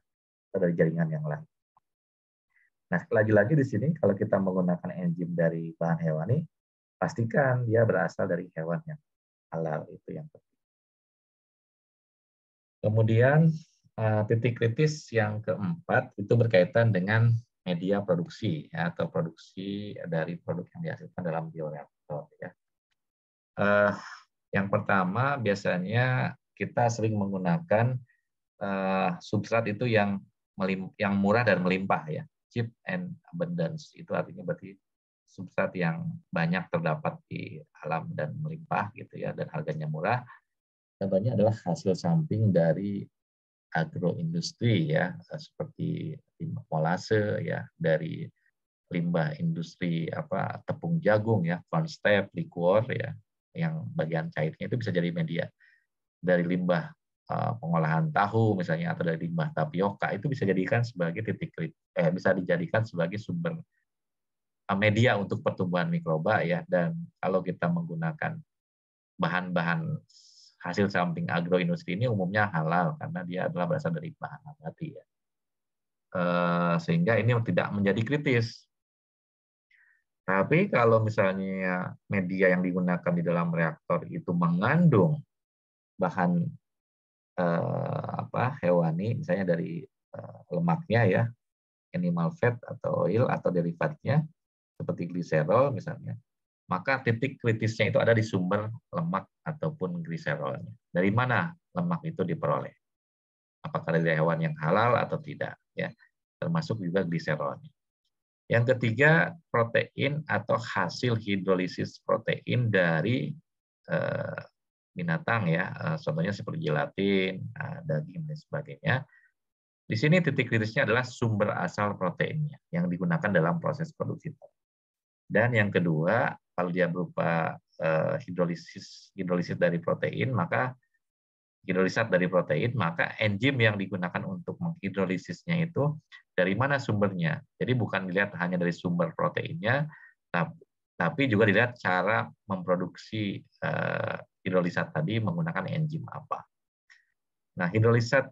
atau dari jaringan yang lain. Nah, lagi-lagi di sini kalau kita menggunakan enzim dari bahan hewani, pastikan dia berasal dari hewan yang halal, itu yang penting. Kemudian titik kritis yang keempat itu berkaitan dengan media produksi ya, atau produksi dari produk yang dihasilkan dalam bioreaktor ya. Yang pertama biasanya kita sering menggunakan substrat itu yang murah dan melimpah ya, cheap and abundance, itu artinya berarti substrat yang banyak terdapat di alam dan melimpah gitu ya, dan harganya murah. Contohnya adalah hasil samping dari agroindustri ya, seperti molase ya, dari limbah industri tepung jagung ya, cornstarch, liquor ya, yang bagian cairnya itu bisa jadi media. Dari limbah pengolahan tahu misalnya, atau dari limbah tapioka, itu bisa dijadikan sebagai bisa dijadikan sebagai sumber media untuk pertumbuhan mikroba ya. Dan kalau kita menggunakan bahan-bahan hasil samping agroindustri ini umumnya halal karena dia adalah berasal dari bahan nabati ya. Sehingga ini tidak menjadi kritis. Tapi kalau misalnya media yang digunakan di dalam reaktor itu mengandung bahan hewani, misalnya dari lemaknya ya, animal fat atau oil atau derivatnya seperti gliserol misalnya, maka titik kritisnya itu ada di sumber lemak ataupun gliserolnya. Dari mana lemak itu diperoleh? Apakah dari hewan yang halal atau tidak? Ya, termasuk juga gliserolnya. Yang ketiga, protein atau hasil hidrolisis protein dari binatang ya, contohnya seperti gelatin, daging dan sebagainya. Di sini titik kritisnya adalah sumber asal proteinnya yang digunakan dalam proses produksi. Dan yang kedua, kalau dia berupa hidrolisis dari protein, maka hidrolisat dari protein, maka enzim yang digunakan untuk menghidrolisisnya itu dari mana sumbernya. Jadi bukan dilihat hanya dari sumber proteinnya, tapi juga dilihat cara memproduksi hidrolisat tadi menggunakan enzim apa. Nah, hidrolisat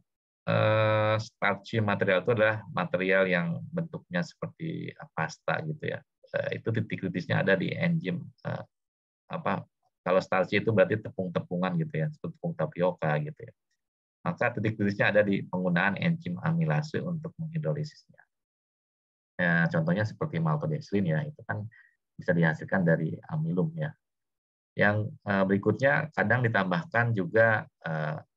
starchy material itu adalah material yang bentuknya seperti pasta gitu ya. Itu titik kritisnya ada di enzim kalau starchy itu berarti tepung-tepungan gitu ya, seperti tepung tapioka gitu ya. Maka titik kritisnya ada di penggunaan enzim amilase untuk menghidrolisisnya. Ya, contohnya seperti maltodextrin ya, itu kan bisa dihasilkan dari amilum ya. Yang berikutnya kadang ditambahkan juga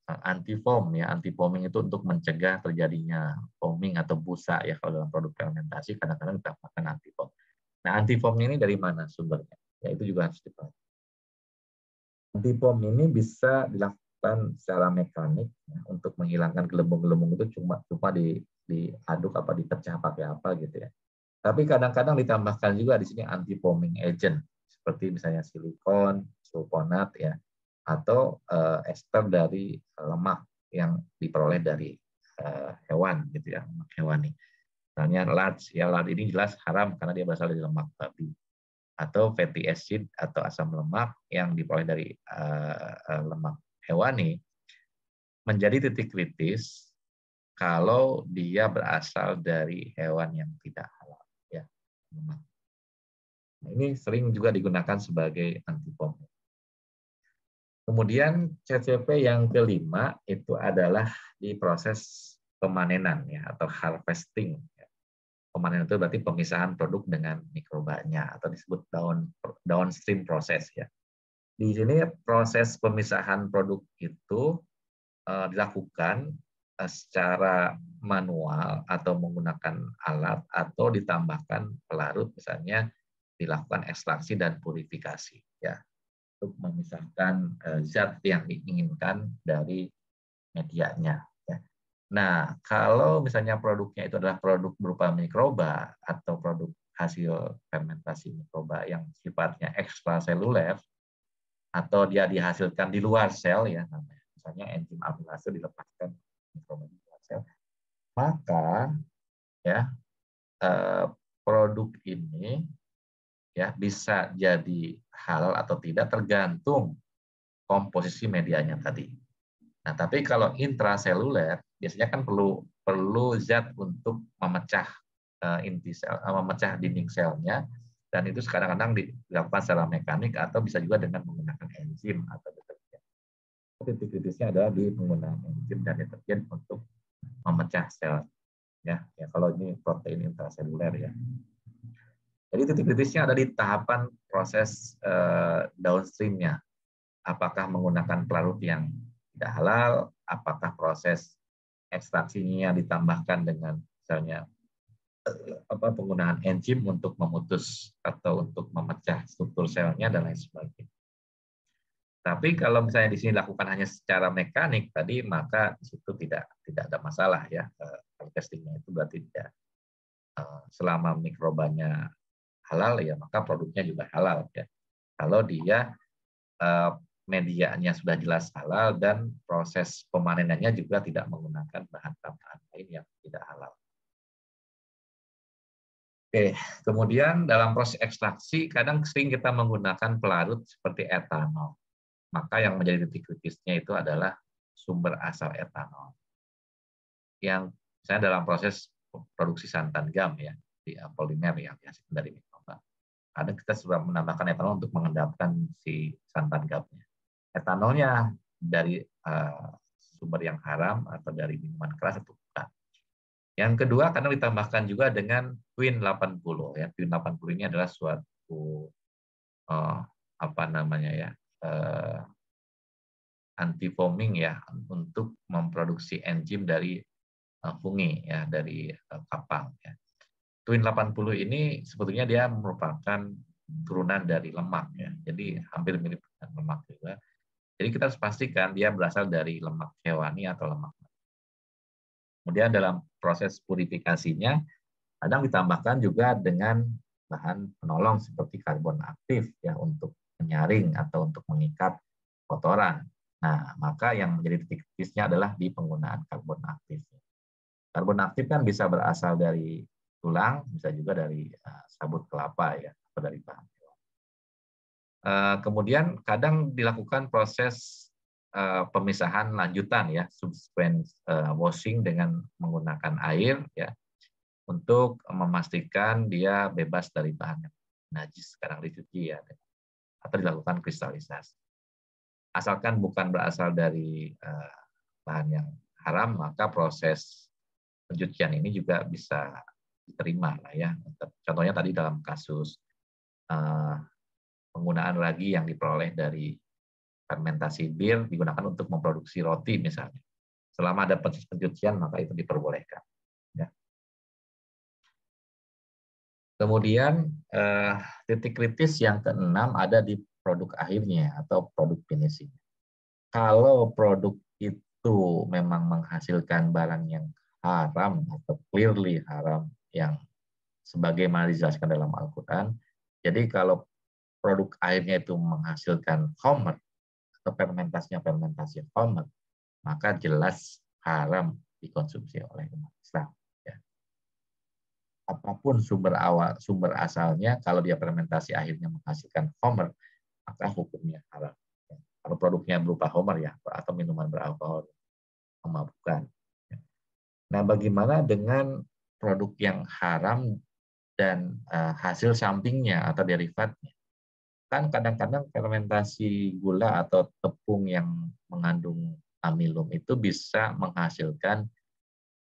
antifoam ya, antifoaming itu untuk mencegah terjadinya foaming atau busa ya, kalau dalam produk fermentasi kadang-kadang ditambahkan antifoam. Nah, antifoam ini dari mana sumbernya? Ya, itu juga harus dipahami. Antifoam ini bisa dilakukan secara mekanik ya, untuk menghilangkan gelembung-gelembung itu cuma diaduk apa dipecah pakai apa gitu ya. Tapi kadang-kadang ditambahkan juga di sini anti-foaming agent seperti misalnya silikon, sulfonat ya, atau ester dari lemak yang diperoleh dari hewan gitu ya, lemak hewani. Misalnya lard ya, lard ini jelas haram karena dia berasal dari lemak babi. Atau fatty acid atau asam lemak yang diperoleh dari lemak hewani menjadi titik kritis kalau dia berasal dari hewan yang tidak halal ya. Nah, ini sering juga digunakan sebagai antifoam. Kemudian CCP yang kelima itu adalah di proses pemanenan ya, atau harvesting. Pemanenan itu berarti pemisahan produk dengan mikrobanya atau disebut downstream proses ya. Di sini proses pemisahan produk itu dilakukan secara manual atau menggunakan alat atau ditambahkan pelarut, misalnya dilakukan ekstraksi dan purifikasi ya, untuk memisahkan zat yang diinginkan dari medianya. Nah, kalau misalnya produknya itu adalah produk berupa mikroba atau produk hasil fermentasi mikroba yang sifatnya ekstraseluler atau dia dihasilkan di luar sel ya, misalnya enzim amilase dilepaskan mikroba di luar sel, maka ya produk ini ya bisa jadi halal atau tidak tergantung komposisi medianya tadi. Nah, tapi kalau intraseluler biasanya kan perlu zat untuk memecah inti sel, memecah dinding selnya, dan itu kadang-kadang dilakukan secara mekanik atau bisa juga dengan menggunakan enzim atau deterjen. Titik kritisnya adalah di penggunaan enzim dan deterjen untuk memecah sel. Ya, kalau ini protein intraseluler ya. Jadi titik kritisnya ada di tahapan proses downstreamnya. Apakah menggunakan pelarut yang tidak halal, apakah proses ekstraksinya ditambahkan dengan misalnya penggunaan enzim untuk memutus atau untuk memecah struktur selnya dan lain sebagainya. Tapi kalau misalnya di sini dilakukan hanya secara mekanik tadi, maka di situ tidak ada masalah ya. Testingnya itu berarti tidak selama mikrobanya halal ya, maka produknya juga halal ya. Kalau dia medianya sudah jelas halal dan proses pemanenannya juga tidak menggunakan bahan tambahan lain yang tidak halal. Oke, kemudian dalam proses ekstraksi kadang sering kita menggunakan pelarut seperti etanol. maka yang menjadi titik kritisnya itu adalah sumber asal etanol. Yang misalnya dalam proses produksi santan gam ya, di polimer yang dihasilkan dari mikroba. Kadang kita sudah menambahkan etanol untuk mengendapkan si santan gamnya. Etanolnya dari sumber yang haram atau dari minuman keras atau bukan. Yang kedua, kadang ditambahkan juga dengan Queen 80 ya. Queen 80 ini adalah suatu anti foaming ya, untuk memproduksi enzim dari fungi ya, dari kapang ya. Queen 80 ini sebetulnya dia merupakan turunan dari lemak ya. Jadi hampir mirip dengan lemak juga. Jadi kita harus pastikan dia berasal dari lemak hewani atau lemak. Kemudian dalam proses purifikasinya kadang ditambahkan juga dengan bahan penolong seperti karbon aktif ya, untuk menyaring atau untuk mengikat kotoran. Nah, maka yang menjadi titik kritisnya adalah di penggunaan karbon aktif. Karbon aktif kan bisa berasal dari tulang, bisa juga dari sabut kelapa ya, atau dari bahan. Kemudian kadang dilakukan proses pemisahan lanjutan ya, subsequent washing dengan menggunakan air ya, untuk memastikan dia bebas dari bahan yang najis, kadang dicuci ya, atau dilakukan kristalisasi. Asalkan bukan berasal dari bahan yang haram, maka proses pencucian ini juga bisa diterima lah ya. Contohnya tadi dalam kasus penggunaan ragi yang diperoleh dari fermentasi bir digunakan untuk memproduksi roti misalnya. Selama ada proses pencucian maka itu diperbolehkan. Ya. Kemudian titik kritis yang keenam ada di produk akhirnya atau produk finishing. Kalau produk itu memang menghasilkan barang yang haram atau clearly haram yang sebagaimana dijelaskan dalam Al-Quran, jadi kalau produk akhirnya itu menghasilkan khamr atau fermentasi khamr, maka jelas haram dikonsumsi oleh umat Islam. Ya. Apapun sumber asalnya, kalau dia fermentasi akhirnya menghasilkan khamr, maka hukumnya haram. Ya. Kalau produknya berupa khamr ya, atau minuman beralkohol memabukkan. Ya. Nah, bagaimana dengan produk yang haram dan hasil sampingnya atau derivatnya? Kan kadang-kadang fermentasi gula atau tepung yang mengandung amilum itu bisa menghasilkan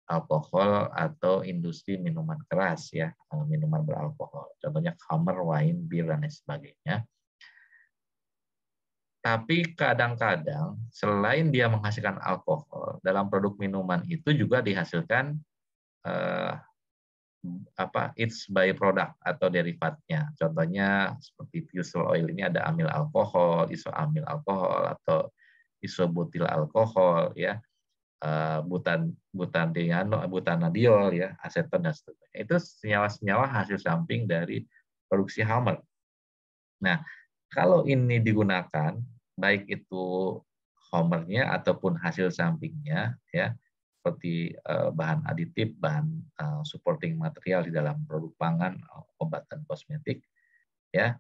alkohol atau industri minuman keras ya, minuman beralkohol. Contohnya khamr, wine, bir dan lain sebagainya. Tapi kadang-kadang selain dia menghasilkan alkohol, dalam produk minuman itu juga dihasilkan its byproduct atau derivatnya. Contohnya seperti fusel oil ini ada amil alkohol, isoamil alkohol atau isobutil alkohol ya, butanadiol ya, aseton dan seterusnya. Itu senyawa-senyawa hasil samping dari produksi khamr. Nah, kalau ini digunakan baik itu khamrnya ataupun hasil sampingnya ya, seperti bahan aditif, bahan supporting material di dalam produk pangan, obat dan kosmetik, ya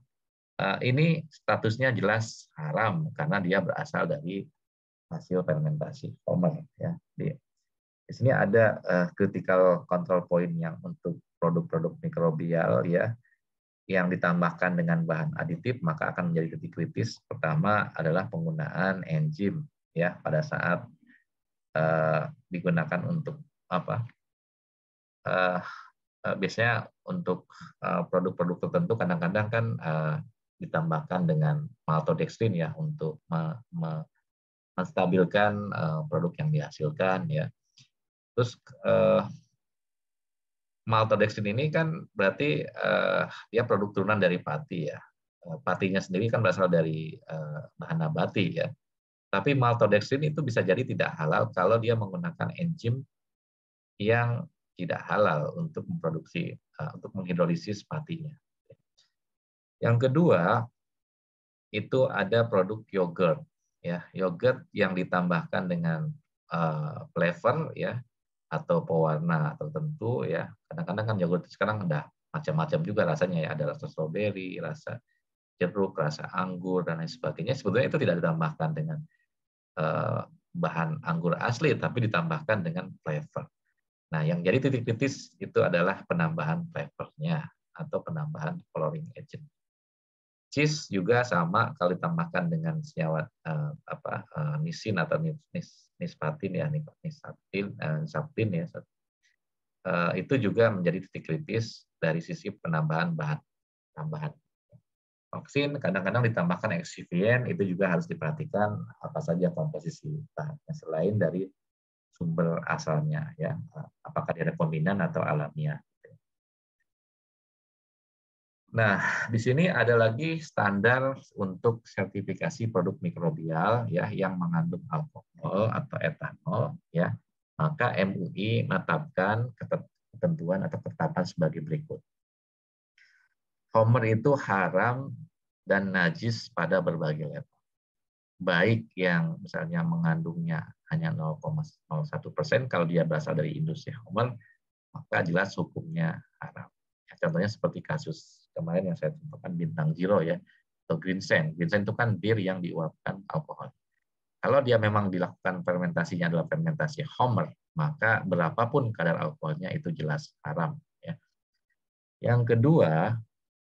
ini statusnya jelas haram karena dia berasal dari hasil fermentasi khamr. Ya. Di sini ada critical control point yang untuk produk-produk mikrobial ya, yang ditambahkan dengan bahan aditif maka akan menjadi titik kritis. Pertama adalah penggunaan enzim ya pada saat digunakan untuk biasanya untuk produk-produk tertentu kadang-kadang kan ditambahkan dengan maltodextrin ya untuk menstabilkan produk yang dihasilkan ya. Terus maltodextrin ini kan berarti dia produk turunan dari pati ya. Patinya sendiri kan berasal dari bahan nabati ya. Tapi maltodextrin itu bisa jadi tidak halal kalau dia menggunakan enzim yang tidak halal untuk memproduksi, untuk menghidrolisis patinya. Yang kedua, itu ada produk yogurt. Ya, yogurt yang ditambahkan dengan flavor ya atau pewarna tertentu ya. Kadang-kadang kan yogurt sekarang udah macam-macam juga rasanya ya. Ada rasa stroberi, rasa jeruk, rasa anggur dan lain sebagainya, sebetulnya itu tidak ditambahkan dengan bahan anggur asli, tapi ditambahkan dengan flavor. Nah, yang jadi titik kritis itu adalah penambahan flavornya atau penambahan coloring agent. Cheese juga sama, kalau ditambahkan dengan senyawa nisin atau nispatin ya, nisaptin ya, itu juga menjadi titik kritis dari sisi penambahan bahan tambahan. Vaksin kadang-kadang ditambahkan eksifien, itu juga harus diperhatikan apa saja komposisi bahannya selain dari sumber asalnya ya, apakah dia rekombinan atau alamiah. Nah, di sini ada lagi standar untuk sertifikasi produk mikrobial ya yang mengandung alkohol atau etanol ya. Maka MUI menetapkan ketentuan atau ketetapan sebagai berikut. Homer itu haram dan najis pada berbagai level. Baik yang misalnya mengandungnya hanya 0,01% kalau dia berasal dari industri Homer, maka jelas hukumnya haram. Contohnya seperti kasus kemarin yang saya contohkan Bintang Zero ya, atau Greensen. Greensen itu kan bir yang diuapkan alkohol. Kalau dia memang dilakukan fermentasinya adalah fermentasi Homer, maka berapapun kadar alkoholnya itu jelas haram. Ya. Yang kedua,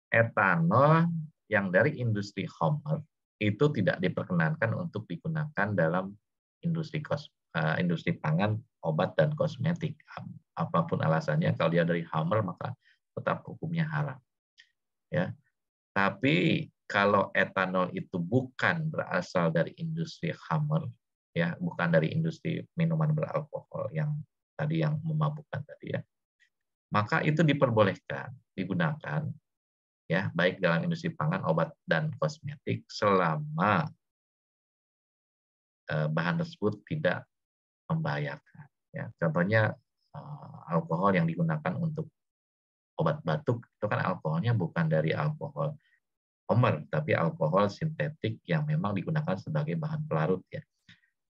etanol yang dari industri Homer itu tidak diperkenankan untuk digunakan dalam industri pangan, obat, dan kosmetik. Apapun alasannya, kalau dia dari Homer maka tetap hukumnya haram. Ya. Tapi kalau etanol itu bukan berasal dari industri Homer, ya, bukan dari industri minuman beralkohol yang tadi yang memabukkan tadi ya, maka itu diperbolehkan digunakan ya, baik dalam industri pangan, obat, dan kosmetik selama bahan tersebut tidak membahayakan. Ya. Contohnya alkohol yang digunakan untuk obat batuk itu kan alkoholnya bukan dari alkohol Homer, tapi alkohol sintetik yang memang digunakan sebagai bahan pelarut ya.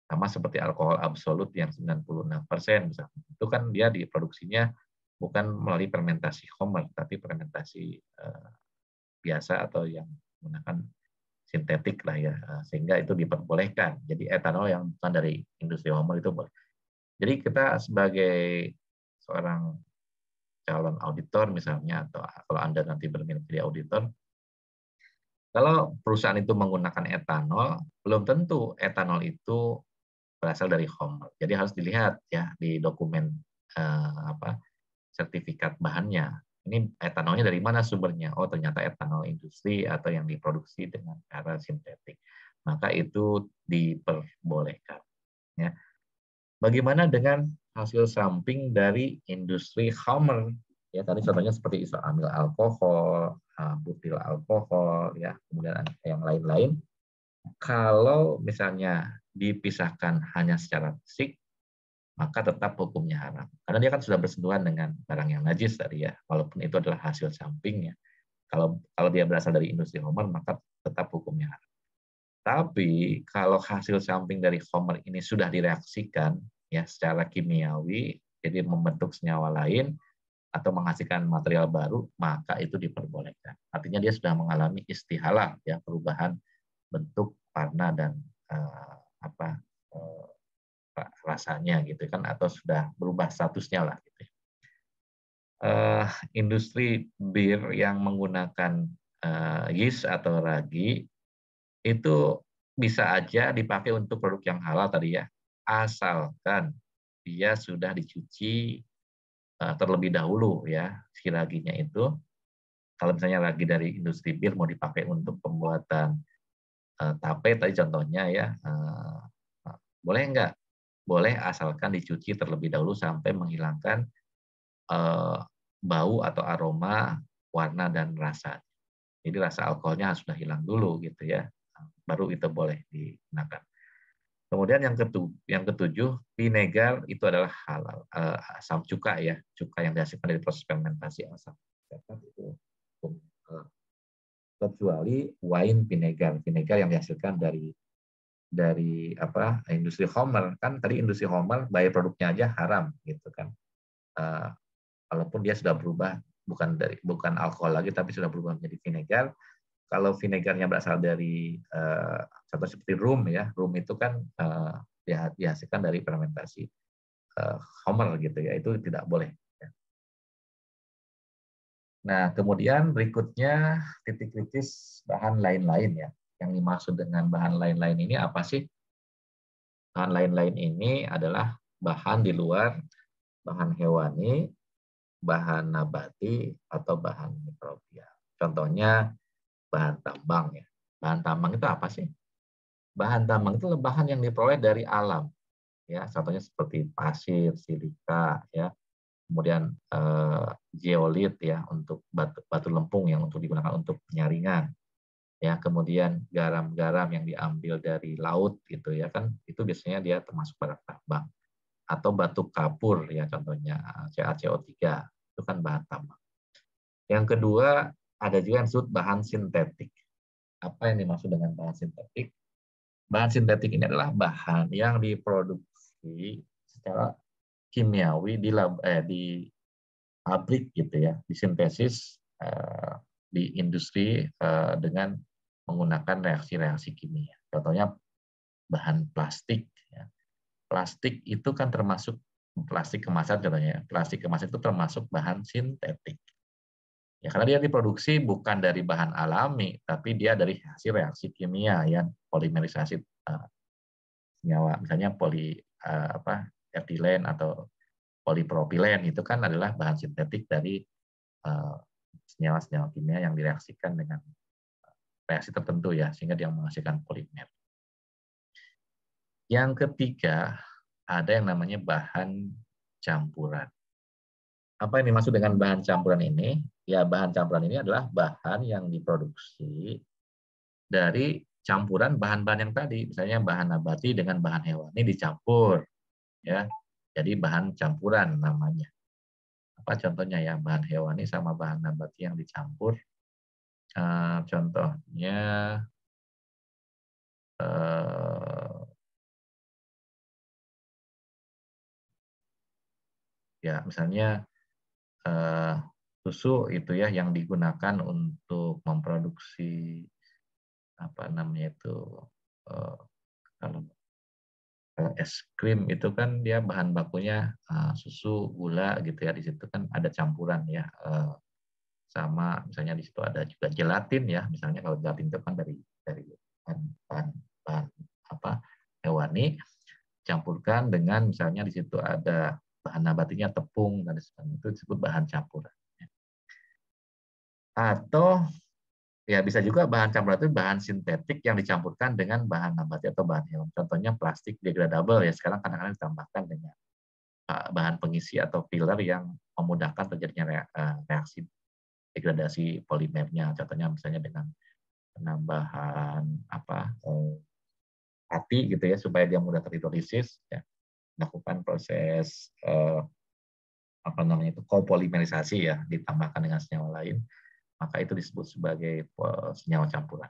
Sama seperti alkohol absolut yang 96% misalnya. Itu kan dia diproduksinya bukan melalui fermentasi Homer, tapi fermentasi biasa atau yang menggunakan sintetik lah ya, sehingga itu diperbolehkan. Jadi etanol yang bukan dari industri Homer itu boleh. Jadi kita sebagai seorang calon auditor misalnya, atau kalau Anda nanti berminat jadi auditor, kalau perusahaan itu menggunakan etanol, belum tentu etanol itu berasal dari Homer. Jadi harus dilihat ya di dokumen sertifikat bahannya. Ini etanolnya dari mana sumbernya? Oh, ternyata etanol industri atau yang diproduksi dengan cara sintetik. Maka itu diperbolehkan. Ya. Bagaimana dengan hasil samping dari industri Homer? Ya, tadi contohnya seperti isoamil alkohol, butil alkohol, ya, kemudian yang lain-lain. Kalau misalnya dipisahkan hanya secara fisik, maka tetap hukumnya haram. Karena dia kan sudah bersentuhan dengan barang yang najis tadi ya, walaupun itu adalah hasil sampingnya. Kalau dia berasal dari industri Homer, maka tetap hukumnya haram. Tapi kalau hasil samping dari Homer ini sudah direaksikan ya secara kimiawi, jadi membentuk senyawa lain atau menghasilkan material baru, maka itu diperbolehkan. Artinya dia sudah mengalami istihalah ya, perubahan bentuk, warna, dan rasanya gitu kan, atau sudah berubah statusnya lah gitu. Industri bir yang menggunakan yeast atau ragi itu bisa aja dipakai untuk produk yang halal tadi ya, asalkan dia sudah dicuci terlebih dahulu ya si raginya itu. Kalau misalnya ragi dari industri bir mau dipakai untuk pembuatan tape tadi contohnya ya, boleh enggak? Boleh asalkan dicuci terlebih dahulu sampai menghilangkan bau atau aroma, warna, dan rasa. Jadi rasa alkoholnya sudah hilang dulu gitu ya, baru itu boleh digunakan. Kemudian yang ketujuh, vinegar itu adalah halal. Asam cuka ya, cuka yang dihasilkan dari proses fermentasi asam itu kecuali wine vinegar yang dihasilkan dari industri Homer. Kan tadi industri Homer bayar produknya aja haram gitu kan. Walaupun dia sudah berubah bukan alkohol lagi tapi sudah berubah menjadi vinegar, kalau vinegarnya berasal dari contoh seperti rum ya, rum itu kan dihasilkan dari fermentasi homer gitu ya, itu tidak boleh. Nah, kemudian berikutnya titik kritis bahan lain-lain ya. Yang dimaksud dengan bahan lain-lain ini apa sih? Bahan lain-lain ini adalah bahan di luar bahan hewani, bahan nabati, atau bahan mikrobial. Contohnya bahan tambang ya. Bahan tambang itu apa sih? Bahan tambang itu adalah bahan yang diperoleh dari alam. Ya, contohnya seperti pasir, silika, ya, kemudian zeolit ya untuk batu lempung yang untuk digunakan untuk penyaringan, ya, kemudian garam-garam yang diambil dari laut gitu ya kan, itu biasanya dia termasuk barang tambang, atau batu kapur ya contohnya CaCO3 itu kan bahan tambang. Yang kedua ada juga yang disebut bahan sintetik. Apa yang dimaksud dengan bahan sintetik? Bahan sintetik ini adalah bahan yang diproduksi secara kimiawi di pabrik gitu ya, disintesis di industri dengan menggunakan reaksi-reaksi kimia. Contohnya bahan plastik. Ya. Plastik itu kan termasuk plastik kemasan contohnya. Plastik kemasan itu termasuk bahan sintetik. Ya, karena dia diproduksi bukan dari bahan alami, tapi dia dari hasil reaksi kimia yang polimerisasi senyawa, misalnya etilen atau polipropilen itu kan adalah bahan sintetik dari senyawa-senyawa kimia yang direaksikan dengan reaksi tertentu ya, sehingga dia menghasilkan polimer. Yang ketiga, ada yang namanya bahan campuran. Apa yang dimaksud dengan bahan campuran ini? Ya, bahan campuran ini adalah bahan yang diproduksi dari campuran bahan-bahan yang tadi, misalnya bahan nabati dengan bahan hewani dicampur, ya, jadi bahan campuran namanya. Apa contohnya ya, bahan hewani sama bahan nabati yang dicampur? Contohnya ya misalnya susu itu ya yang digunakan untuk memproduksi apa namanya itu kalau es krim itu kan dia bahan bakunya susu, gula gitu ya, di situ kan ada campuran ya, sama misalnya di situ ada juga gelatin ya, misalnya kalau gelatin itu kan dari bahan apa hewani, campurkan dengan misalnya di situ ada bahan nabatinya tepung dan sebagainya, itu disebut bahan campuran. Atau ya bisa juga bahan campuran itu bahan sintetik yang dicampurkan dengan bahan nabati atau bahan hewani. Contohnya plastik degradable ya, sekarang kadang-kadang ditambahkan dengan bahan pengisi atau filler yang memudahkan terjadinya reaksi degradasi polimernya. Contohnya misalnya dengan penambahan hati gitu ya supaya dia mudah terhidrolisis ya, melakukan proses kopolimerisasi ya, ditambahkan dengan senyawa lain, maka itu disebut sebagai senyawa campuran.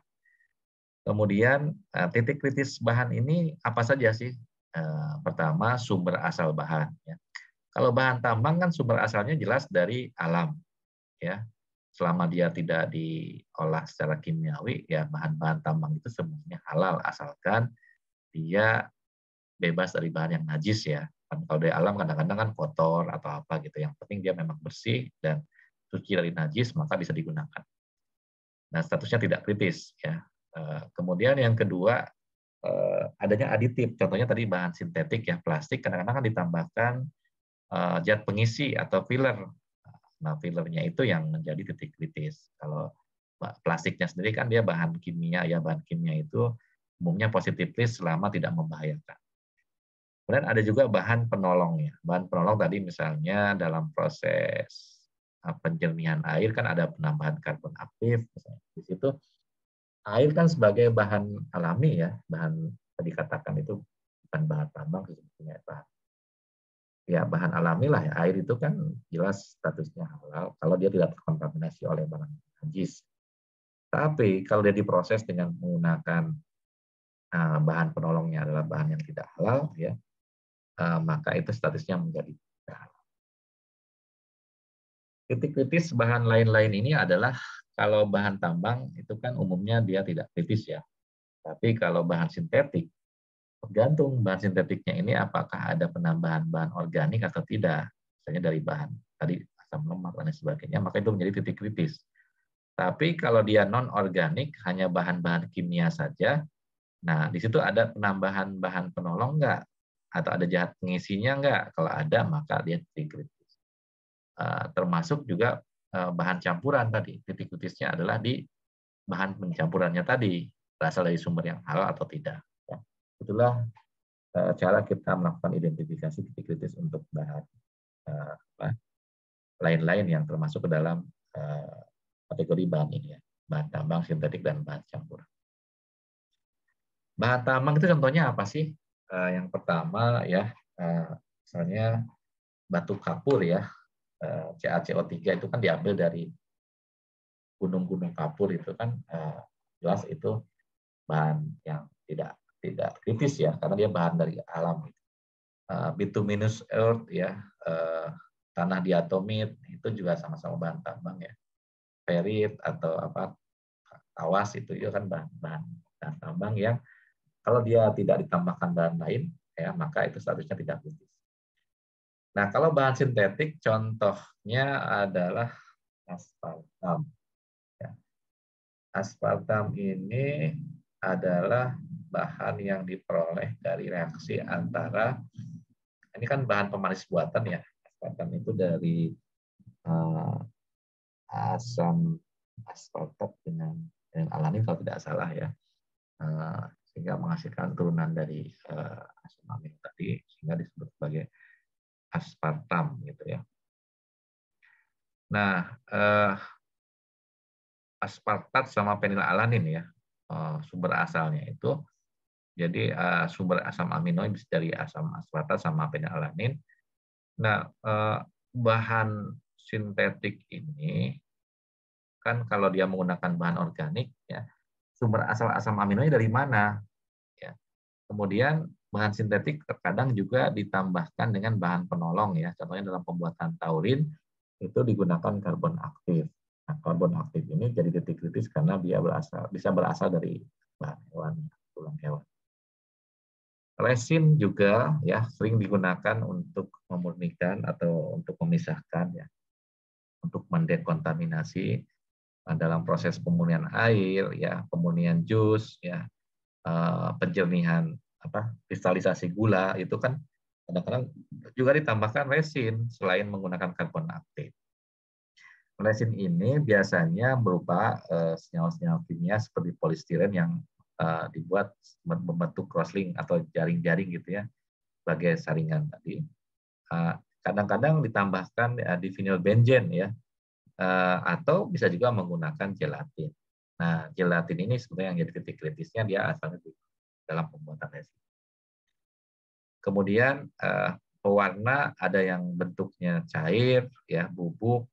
Kemudian titik kritis bahan ini apa saja sih? Pertama, sumber asal bahan. Ya. Kalau bahan tambang kan sumber asalnya jelas dari alam, ya. Selama dia tidak diolah secara kimiawi, ya bahan-bahan tambang itu sebenarnya halal asalkan dia bebas dari bahan yang najis ya. Kalau dari alam kadang-kadang kan kotor atau apa gitu. Yang penting dia memang bersih dan suci dari najis, maka bisa digunakan. Nah, statusnya tidak kritis ya. Kemudian yang kedua, adanya aditif. Contohnya tadi bahan sintetik ya, plastik kadang-kadang kan ditambahkan zat pengisi atau filler. Nah, fillernya itu yang menjadi titik kritis. Kalau plastiknya sendiri kan dia bahan kimia ya, bahan kimia itu umumnya positiflis selama tidak membahayakan. Kemudian ada juga bahan penolongnya. Bahan penolong tadi misalnya dalam proses penjernihan air kan ada penambahan karbon aktif. Misalnya. Di situ air kan sebagai bahan alami ya, bahan tadi katakan itu bukan bahan tambang sebetulnya, bahan alami lah ya. Air itu kan jelas statusnya halal kalau dia tidak terkontaminasi oleh barang najis. Tapi kalau dia diproses dengan menggunakan bahan penolongnya adalah bahan yang tidak halal ya, maka itu statusnya menjadi tidak halal. Titik kritis bahan lain-lain ini adalah kalau bahan tambang itu kan umumnya dia tidak kritis ya. Tapi kalau bahan sintetik, tergantung bahan sintetiknya ini apakah ada penambahan bahan organik atau tidak. Misalnya dari bahan tadi asam lemak dan lain sebagainya, maka itu menjadi titik kritis. Tapi kalau dia non-organik, hanya bahan-bahan kimia saja, nah di situ ada penambahan bahan penolong nggak? Atau ada zat pengisinya nggak? Kalau ada, maka dia titik kritis. Termasuk juga bahan campuran tadi. Titik kritisnya adalah di bahan pencampurannya tadi, berasal dari sumber yang halal atau tidak. Ya. Itulah cara kita melakukan identifikasi titik kritis untuk bahan lain-lain yang termasuk ke dalam kategori bahan ini ya, bahan tambang, sintetik, dan bahan campuran. Bahan tambang itu contohnya apa sih? Yang pertama ya, misalnya batu kapur ya, CaCO3 itu kan diambil dari gunung-gunung kapur itu kan jelas itu bahan yang tidak kritis ya, karena dia bahan dari alam. Bituminous earth ya, tanah diatomit itu juga sama-sama bahan tambang ya. Ferit atau apa tawas itu kan bahan tambang yang kalau dia tidak ditambahkan bahan lain ya maka itu seharusnya tidak kritis. Nah, kalau bahan sintetik contohnya adalah aspartam. Ya. Aspartam ini adalah bahan yang diperoleh dari reaksi antara, ini kan bahan pemanis buatan ya, aspartam itu dari asam aspartat dengan alanin kalau tidak salah ya, sehingga menghasilkan turunan dari asam amin tadi, sehingga disebut sebagai aspartam gitu ya. Nah, aspartat sama fenilalanin ya, sumber asalnya itu. Jadi sumber asam amino bisa dari asam aspartat sama fenilalanin. Nah, bahan sintetik ini kan kalau dia menggunakan bahan organik ya, sumber asal asam aminonya dari mana? Ya. Kemudian bahan sintetik terkadang juga ditambahkan dengan bahan penolong ya. Contohnya dalam pembuatan taurin itu digunakan karbon aktif. Nah, karbon aktif ini jadi titik kritis karena dia bisa berasal dari bahan hewan, tulang hewan. Resin juga ya sering digunakan untuk memurnikan atau untuk memisahkan ya, untuk mendekontaminasi dalam proses pemurnian air ya, pemurnian jus ya, penjernihan kristalisasi gula itu kan kadang-kadang juga ditambahkan resin selain menggunakan karbon aktif. Resin ini biasanya berupa senyawa-senyawa kimia seperti polistiren yang dibuat membentuk crosslink atau jaring-jaring gitu ya sebagai saringan tadi. Kadang-kadang ditambahkan di vinyl benzen ya, atau bisa juga menggunakan gelatin. Nah, gelatin ini sebenarnya yang jadi titik kritisnya dia asalnya di dalam pembuatan resin. Kemudian pewarna ada yang bentuknya cair, ya bubuk,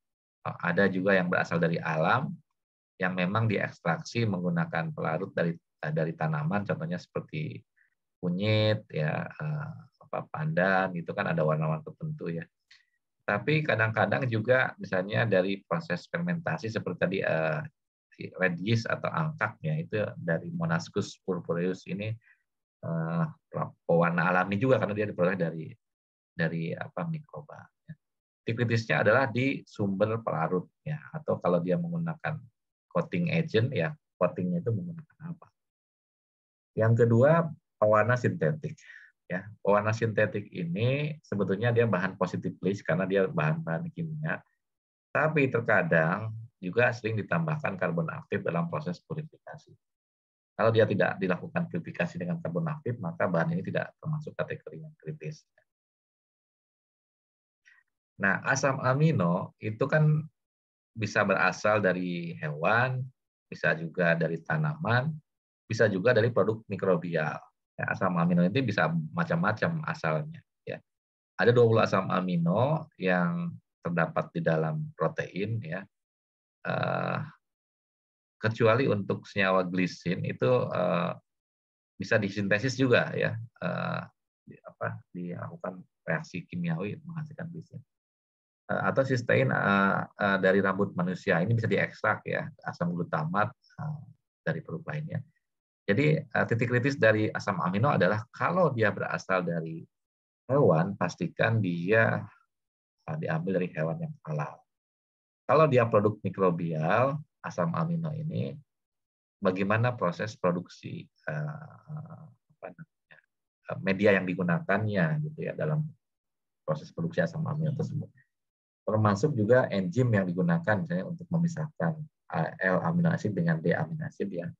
ada juga yang berasal dari alam, yang memang diekstraksi menggunakan pelarut dari tanaman, contohnya seperti kunyit, ya pandan, itu kan ada warna-warna tertentu ya. Tapi kadang-kadang juga misalnya dari proses fermentasi seperti tadi red yeast atau angkak ya, itu dari Monascus purpureus ini pewarna alami juga karena dia diperoleh dari mikroba. Titik kritisnya adalah di sumber pelarut ya, atau kalau dia menggunakan coating agent ya, coatingnya itu menggunakan apa. Yang kedua, pewarna sintetik. Ya, pewarna sintetik ini sebetulnya dia bahan positif bleach karena dia bahan-bahan kimia, tapi terkadang juga sering ditambahkan karbon aktif dalam proses purifikasi. Kalau dia tidak dilakukan purifikasi dengan karbon aktif, maka bahan ini tidak termasuk kategori yang kritis. Nah, asam amino itu kan bisa berasal dari hewan, bisa juga dari tanaman, bisa juga dari produk mikrobial. Ya, asam amino ini bisa macam-macam asalnya. Ya. Ada 20 asam amino yang terdapat di dalam protein, ya. Kecuali untuk senyawa glisin itu bisa disintesis juga, ya. Dilakukan reaksi kimiawi menghasilkan glisin. atau sistein dari rambut manusia. Ini bisa diekstrak ya, asam glutamat dari produk lainnya. Jadi titik kritis dari asam amino adalah kalau dia berasal dari hewan, pastikan dia diambil dari hewan yang halal. Kalau dia produk mikrobial, asam amino ini, bagaimana proses produksi media yang digunakannya gitu ya dalam proses produksi asam amino tersebut. Termasuk juga enzim yang digunakan misalnya untuk memisahkan L amino acid dengan D amino acid ya,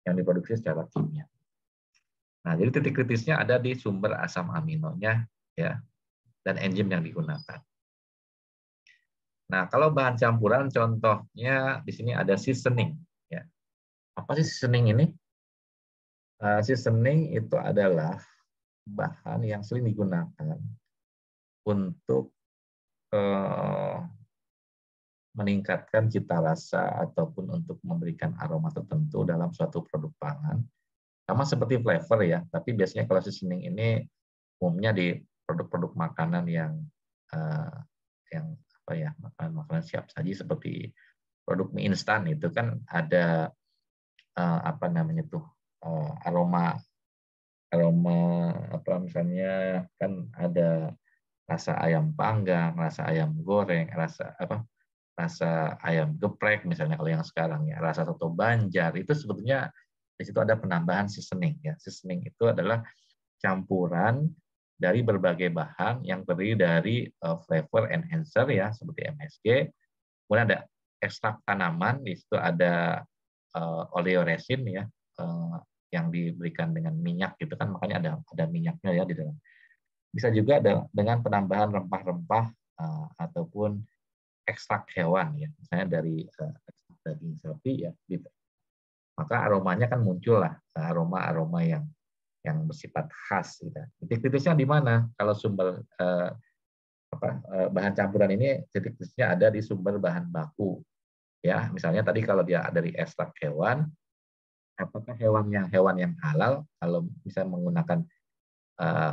yang diproduksi secara kimia. Nah, jadi titik kritisnya ada di sumber asam aminonya ya dan enzim yang digunakan. Nah, kalau bahan campuran contohnya di sini ada seasoning ya. Apa sih seasoning ini? Seasoning itu adalah bahan yang sering digunakan untuk meningkatkan cita rasa ataupun untuk memberikan aroma tertentu dalam suatu produk pangan. Sama seperti flavor ya, tapi biasanya kalau seasoning ini umumnya di produk-produk makanan yang apa ya, makanan siap saji seperti produk mie instan itu kan ada apa namanya tuh aroma apa misalnya kan ada rasa ayam panggang, rasa ayam goreng, rasa ayam geprek misalnya kalau yang sekarang ya, rasa soto Banjar itu sebetulnya di situ ada penambahan seasoning ya. Seasoning itu adalah campuran dari berbagai bahan yang terdiri dari flavor enhancer ya seperti MSG, kemudian ada ekstrak tanaman, di situ ada oleoresin ya yang diberikan dengan minyak gitu kan, makanya ada minyaknya ya di dalam. Bisa juga ada dengan penambahan rempah-rempah ataupun ekstrak hewan ya, misalnya dari daging sapi ya, gitu. Maka aromanya kan muncul lah aroma-aroma yang bersifat khas. Gitu. Titik kritisnya di mana? Kalau sumber bahan campuran ini titik kritisnya ada di sumber bahan baku. Ya, misalnya tadi kalau dia dari ekstrak hewan, apakah hewan yang halal? Kalau bisa menggunakan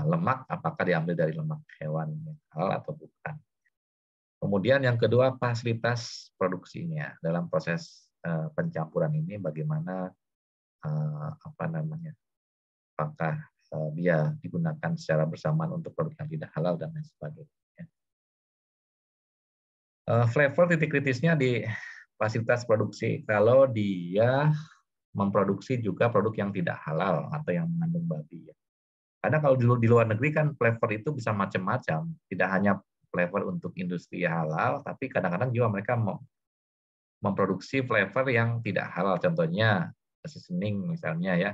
lemak, apakah diambil dari lemak hewan yang halal atau bukan? Kemudian yang kedua fasilitas produksinya dalam proses pencampuran ini bagaimana apa namanya? Apakah dia digunakan secara bersamaan untuk produk yang tidak halal dan lain sebagainya. Flavor titik kritisnya di fasilitas produksi. Kalau dia memproduksi juga produk yang tidak halal atau yang mengandung babi. Karena kalau di luar negeri kan flavor itu bisa macam-macam. Tidak hanya flavor untuk industri halal, tapi kadang-kadang juga mereka memproduksi flavor yang tidak halal. Contohnya seasoning misalnya ya,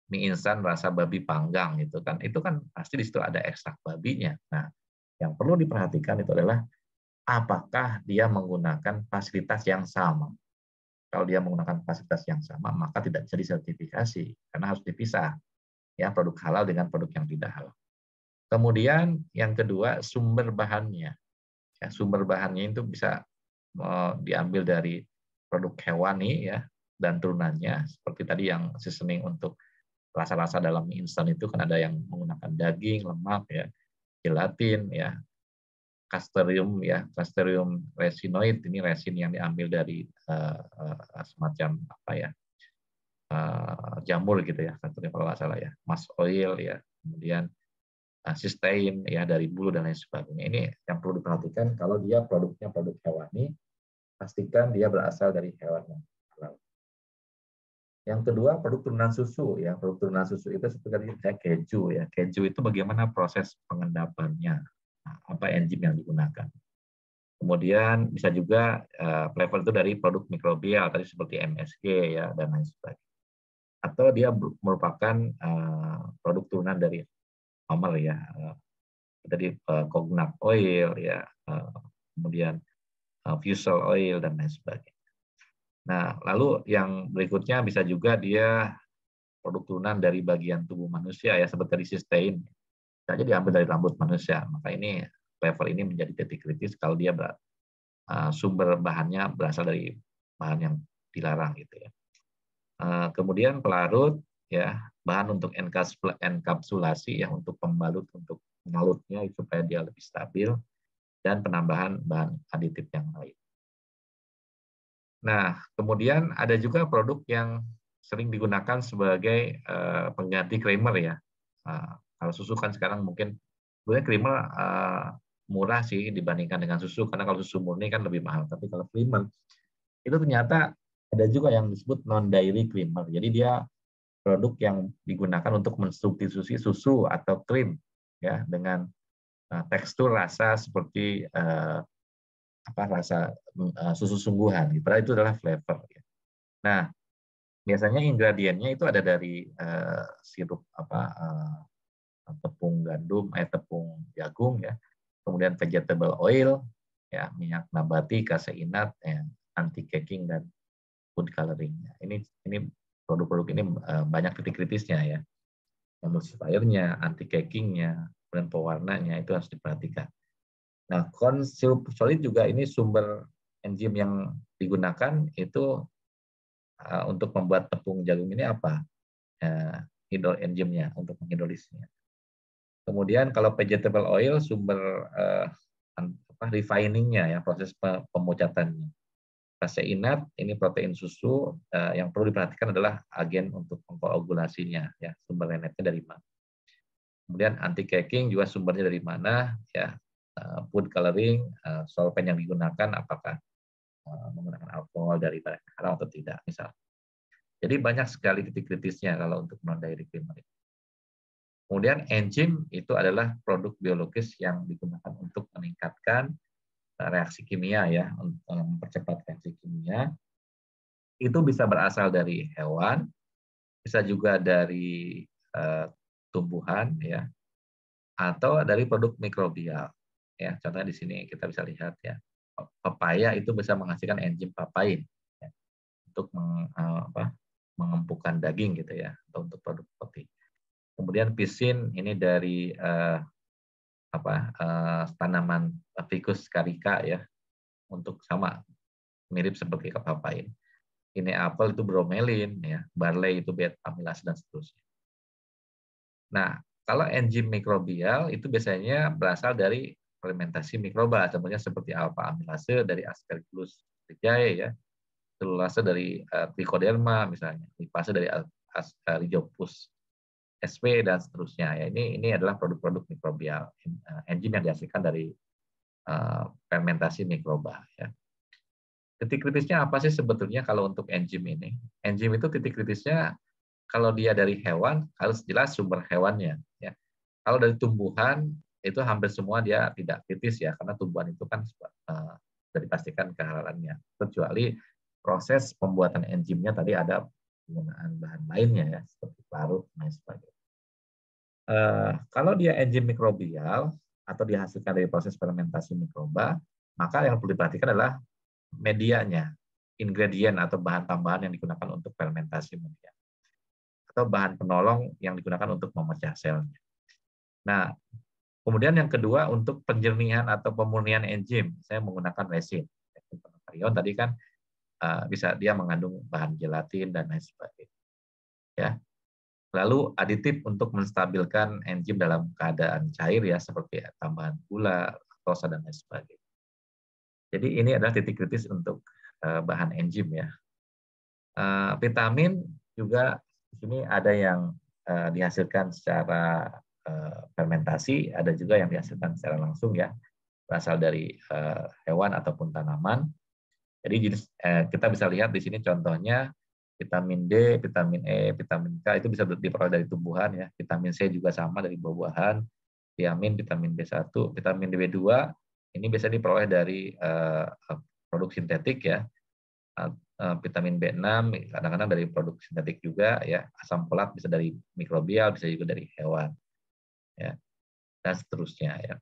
mie instan rasa babi panggang gitu kan. Itu kan pasti di situ ada ekstrak babinya. Nah, yang perlu diperhatikan itu adalah apakah dia menggunakan fasilitas yang sama. Kalau dia menggunakan fasilitas yang sama, maka tidak bisa disertifikasi karena harus dipisah ya produk halal dengan produk yang tidak halal. Kemudian yang kedua sumber bahannya. Ya, sumber bahannya itu bisa diambil dari produk hewani ya dan turunannya seperti tadi yang seasoning untuk rasa-rasa dalam mie instan itu kan ada yang menggunakan daging, lemak ya, gelatin ya, Castoreum resinoid, ini resin yang diambil dari semacam apa ya jamur gitu ya, kalau nggak salah ya, mast oil ya, kemudian cysteine ya dari bulu dan lain sebagainya. Ini yang perlu diperhatikan kalau dia produknya produk hewani, pastikan dia berasal dari hewan yang halal. Yang kedua produk turunan susu ya, produk turunan susu itu seperti keju ya, keju itu bagaimana proses pengendapannya, apa enzim yang digunakan. Kemudian bisa juga flavor itu dari produk mikrobial tadi seperti MSG ya dan lain sebagainya. Atau dia merupakan produk turunan dari Homer ya, tadi coconut oil ya, kemudian fusel oil dan lain sebagainya. Nah, lalu yang berikutnya bisa juga dia produk turunan dari bagian tubuh manusia ya seperti cysteine. Saja diambil dari rambut manusia. Maka ini flavor ini menjadi titik kritis kalau dia sumber bahannya berasal dari bahan yang dilarang gitu ya. Kemudian pelarut ya, bahan untuk enkapsulasi ya, untuk pembalut untuk mengalutnya supaya dia lebih stabil. dan penambahan bahan aditif yang lain. Nah, kemudian ada juga produk yang sering digunakan sebagai pengganti creamer ya. Kalau susu kan sekarang mungkin sebenarnya creamer murah sih dibandingkan dengan susu, karena kalau susu murni kan lebih mahal. Tapi kalau creamer itu ternyata ada juga yang disebut non-dairy creamer. Jadi dia produk yang digunakan untuk mensubstitusi susu atau krim ya dengan tekstur rasa seperti rasa susu sungguhan. Padahal itu adalah flavor. Nah, biasanya ingredientnya itu ada dari sirup tepung gandum, tepung jagung ya, kemudian vegetable oil, ya minyak nabati, kaseinat, anti caking dan food coloring. Ini produk-produk ini banyak titik kritisnya ya, emulsifiernya, anti cakingnya, dan pewarnanya itu harus diperhatikan. Nah, corn syrup solid juga ini sumber enzim yang digunakan itu untuk membuat tepung jagung ini apa? Enzimnya untuk menghidrolisnya. Kemudian kalau vegetable oil sumber refiningnya ya, proses pemucatannya. Kaseinat ini protein susu, yang perlu diperhatikan adalah agen untuk koagulasinya ya, sumber netnya dari mana. Kemudian anti caking juga sumbernya dari mana ya, food coloring, solvent yang digunakan apakah menggunakan alkohol dari bahan haram atau tidak misal. Jadi banyak sekali titik kritisnya kalau untuk non-dairy creamer. Kemudian enzim itu adalah produk biologis yang digunakan untuk meningkatkan reaksi kimia ya, untuk mempercepat reaksi kimia. Itu bisa berasal dari hewan, bisa juga dari tumbuhan ya, atau dari produk mikrobial. Ya, contohnya di sini kita bisa lihat ya, pepaya itu bisa menghasilkan enzim papain ya, untuk mengempukkan daging gitu ya, atau untuk produk roti. Kemudian pisin ini dari tanaman Ficus carica ya, untuk sama mirip seperti papain. Ini apel itu bromelin ya, barley itu beta amilase dan seterusnya. Nah, kalau enzim mikrobial itu biasanya berasal dari fermentasi mikroba, contohnya seperti alpha amilase dari Aspergillus rizae ya, selulase dari Trichoderma misalnya, lipase dari Rhizopus sp dan seterusnya ya. Ini adalah produk-produk mikrobial, enzim yang dihasilkan dari fermentasi mikroba ya. Titik kritisnya apa sih sebetulnya kalau untuk enzim ini? Enzim itu titik kritisnya kalau dia dari hewan harus jelas sumber hewannya ya. Kalau dari tumbuhan itu hampir semua dia tidak kritis ya, karena tumbuhan itu kan sudah dipastikan kehalalannya, kecuali proses pembuatan enzimnya tadi ada penggunaan bahan lainnya ya, seperti larut dan sebagainya. Kalau dia enzim mikrobial atau dihasilkan dari proses fermentasi mikroba, maka yang perlu diperhatikan adalah medianya, ingredient atau bahan tambahan yang digunakan untuk fermentasi media, atau bahan penolong yang digunakan untuk memecah selnya. Nah, kemudian yang kedua untuk penjernihan atau pemurnian enzim, saya menggunakan resin. Ion tadi kan bisa dia mengandung bahan gelatin dan lain sebagainya. Ya. Lalu aditif untuk menstabilkan enzim dalam keadaan cair ya, seperti tambahan gula, laktosa dan lain sebagainya. Jadi ini adalah titik kritis untuk bahan enzim ya. Vitamin juga di sini ada yang dihasilkan secara fermentasi, ada juga yang dihasilkan secara langsung ya, berasal dari hewan ataupun tanaman. Jadi jenis kita bisa lihat di sini contohnya vitamin D, vitamin E, vitamin K itu bisa diperoleh dari tumbuhan ya. Vitamin C juga sama dari buah-buahan. Tiamin, vitamin B1, vitamin B2 ini biasanya diperoleh dari produk sintetik ya. Vitamin B6 kadang-kadang dari produk sintetik juga ya. Asam folat bisa dari mikrobial, bisa juga dari hewan. Ya. Dan seterusnya ya.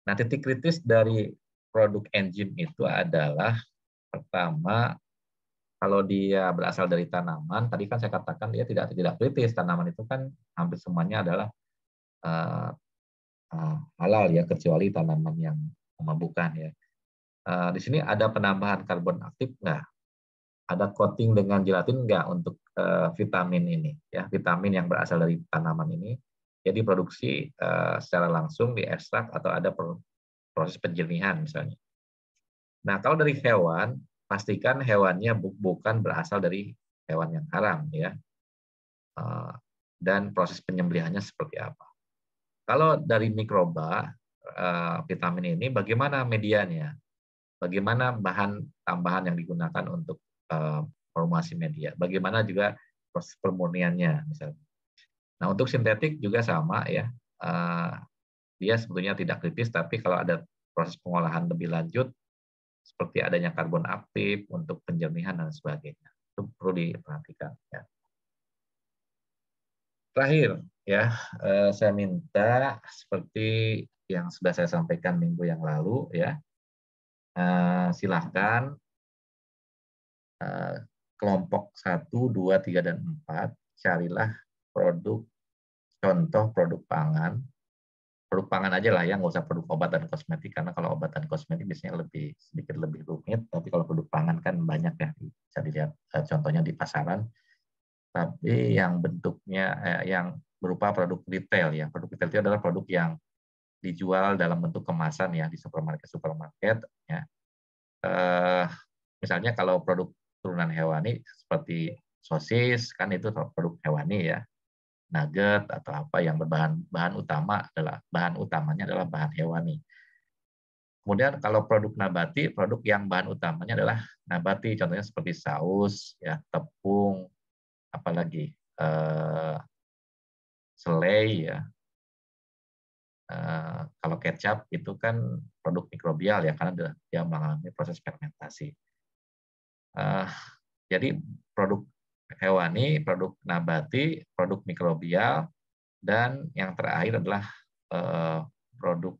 Nah, titik kritis dari produk enzim itu adalah pertama, kalau dia berasal dari tanaman, tadi kan saya katakan dia tidak kritis. Tanaman itu kan hampir semuanya adalah halal ya, kecuali tanaman yang memabukkan ya. Di sini ada penambahan karbon aktif nggak? Ada coating dengan gelatin nggak untuk vitamin ini? Ya, vitamin yang berasal dari tanaman ini, jadi produksi secara langsung di ekstrak atau ada proses penjernihan misalnya. Nah, kalau dari hewan, pastikan hewannya bukan berasal dari hewan yang haram, ya. Dan proses penyembelihannya seperti apa. Kalau dari mikroba, vitamin ini bagaimana medianya? Bagaimana bahan tambahan yang digunakan untuk formulasi media? Bagaimana juga proses permurniannya, misalnya. Nah, untuk sintetik juga sama, ya. Dia sebetulnya tidak kritis, tapi kalau ada proses pengolahan lebih lanjut, seperti adanya karbon aktif untuk penjernihan dan sebagainya, itu perlu diperhatikan. Ya. Terakhir, ya, saya minta seperti yang sudah saya sampaikan minggu yang lalu, ya, silahkan kelompok 1, 2, 3, dan 4, carilah contoh produk pangan aja lah ya, nggak usah produk obat dan kosmetik, karena kalau obat dan kosmetik biasanya sedikit lebih rumit, tapi kalau produk pangan kan banyak ya, bisa dilihat contohnya di pasaran. Tapi yang bentuknya yang berupa produk retail, ya, produk retail itu adalah produk yang dijual dalam bentuk kemasan ya di supermarket, ya. Misalnya kalau produk turunan hewani seperti sosis kan itu produk hewani ya, nugget atau apa yang bahan utamanya adalah bahan hewani. Kemudian kalau produk nabati, produk yang bahan utamanya adalah nabati, contohnya seperti saus, ya, tepung, apalagi selai, ya. Kalau kecap itu kan produk mikrobial ya, karena dia mengalami proses fermentasi. Jadi produk hewani, produk nabati, produk mikrobial, dan yang terakhir adalah produk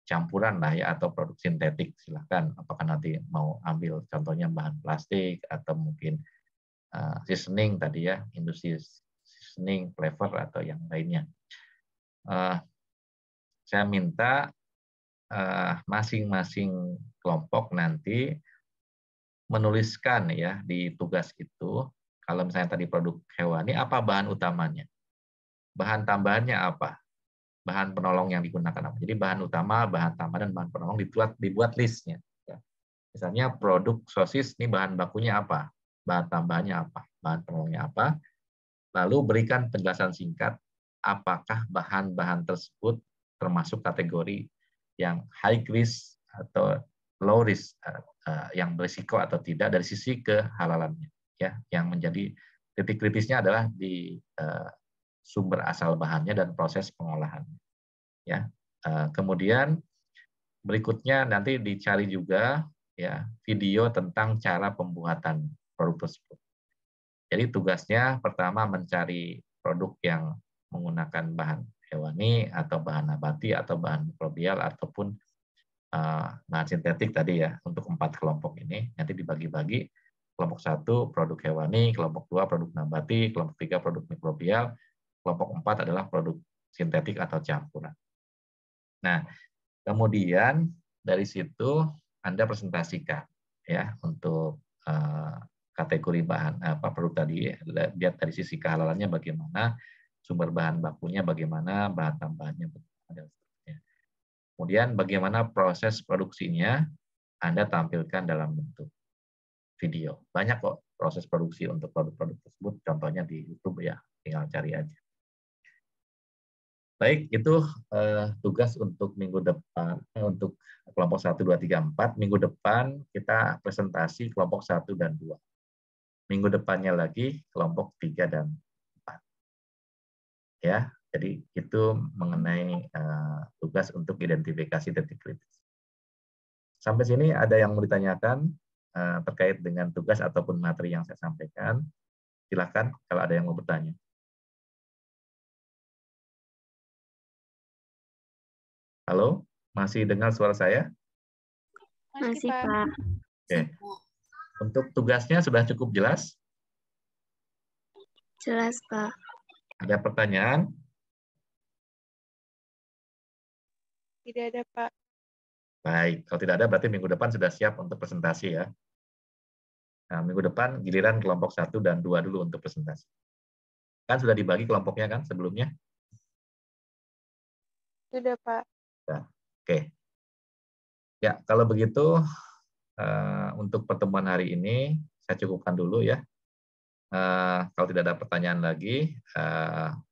campuran lah ya, atau produk sintetik. Silahkan apakah nanti mau ambil contohnya bahan plastik atau mungkin seasoning tadi ya, industri seasoning, flavor atau yang lainnya. Saya minta masing-masing kelompok nanti menuliskan ya di tugas itu, kalau misalnya tadi produk hewani, apa bahan utamanya, bahan tambahannya apa, bahan penolong yang digunakan apa. Jadi bahan utama, bahan tambahan, dan bahan penolong dibuat listnya. Misalnya produk sosis ini bahan bakunya apa, bahan tambahannya apa, bahan penolongnya apa, lalu berikan penjelasan singkat apakah bahan-bahan tersebut termasuk kategori yang high risk atau low risk, yang berisiko atau tidak dari sisi kehalalannya. Ya, yang menjadi titik kritisnya adalah di sumber asal bahannya dan proses pengolahannya. Ya, kemudian berikutnya nanti dicari juga ya video tentang cara pembuatan produk tersebut. Jadi tugasnya pertama mencari produk yang menggunakan bahan hewani atau bahan nabati atau bahan mikrobial ataupun bahan sintetik tadi ya, untuk 4 kelompok ini nanti dibagi-bagi. Kelompok 1 produk hewani, kelompok 2 produk nabati, kelompok 3 produk mikrobial, kelompok 4 adalah produk sintetik atau campuran. Nah, kemudian dari situ Anda presentasikan ya untuk kategori bahan produk tadi, lihat dari sisi kehalalannya bagaimana, sumber bahan bakunya bagaimana, bahan tambahannya bagaimana. Kemudian bagaimana proses produksinya Anda tampilkan dalam bentuk video. Banyak kok proses produksi untuk produk-produk tersebut, contohnya di YouTube ya, tinggal cari aja. Baik, itu tugas untuk minggu depan, untuk kelompok 1, 2, 3, 4. Minggu depan kita presentasi kelompok 1 dan 2. Minggu depannya lagi kelompok 3 dan 4. Ya, jadi itu mengenai tugas untuk identifikasi titik kritis. Sampai sini ada yang mau ditanyakan terkait dengan tugas ataupun materi yang saya sampaikan? Silakan kalau ada yang mau bertanya. Halo, masih dengar suara saya? Masih, Pak. Oke. Untuk tugasnya sudah cukup jelas? Jelas, Pak. Ada pertanyaan? Tidak ada, Pak. Baik, kalau tidak ada berarti minggu depan sudah siap untuk presentasi ya. Nah, minggu depan giliran kelompok 1 dan 2 dulu untuk presentasi. Kan sudah dibagi kelompoknya kan sebelumnya? Sudah, Pak. Nah, Oke. Ya, kalau begitu untuk pertemuan hari ini saya cukupkan dulu ya. Kalau tidak ada pertanyaan lagi,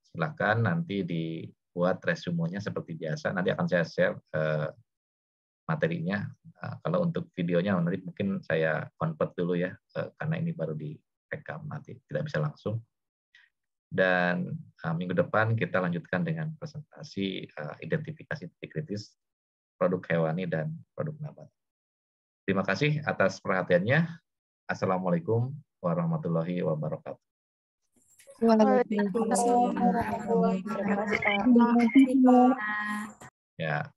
silakan nanti dibuat resumenya seperti biasa. Nanti akan saya share materinya. Kalau untuk videonya nanti mungkin saya convert dulu ya, karena ini baru direkam, nanti tidak bisa langsung. Dan minggu depan kita lanjutkan dengan presentasi identifikasi titik kritis produk hewani dan produk nabati. Terima kasih atas perhatiannya. Assalamualaikum warahmatullahi wabarakatuh. Waalaikumsalam warahmatullahi wabarakatuh. Terima kasih, Pak. Ya.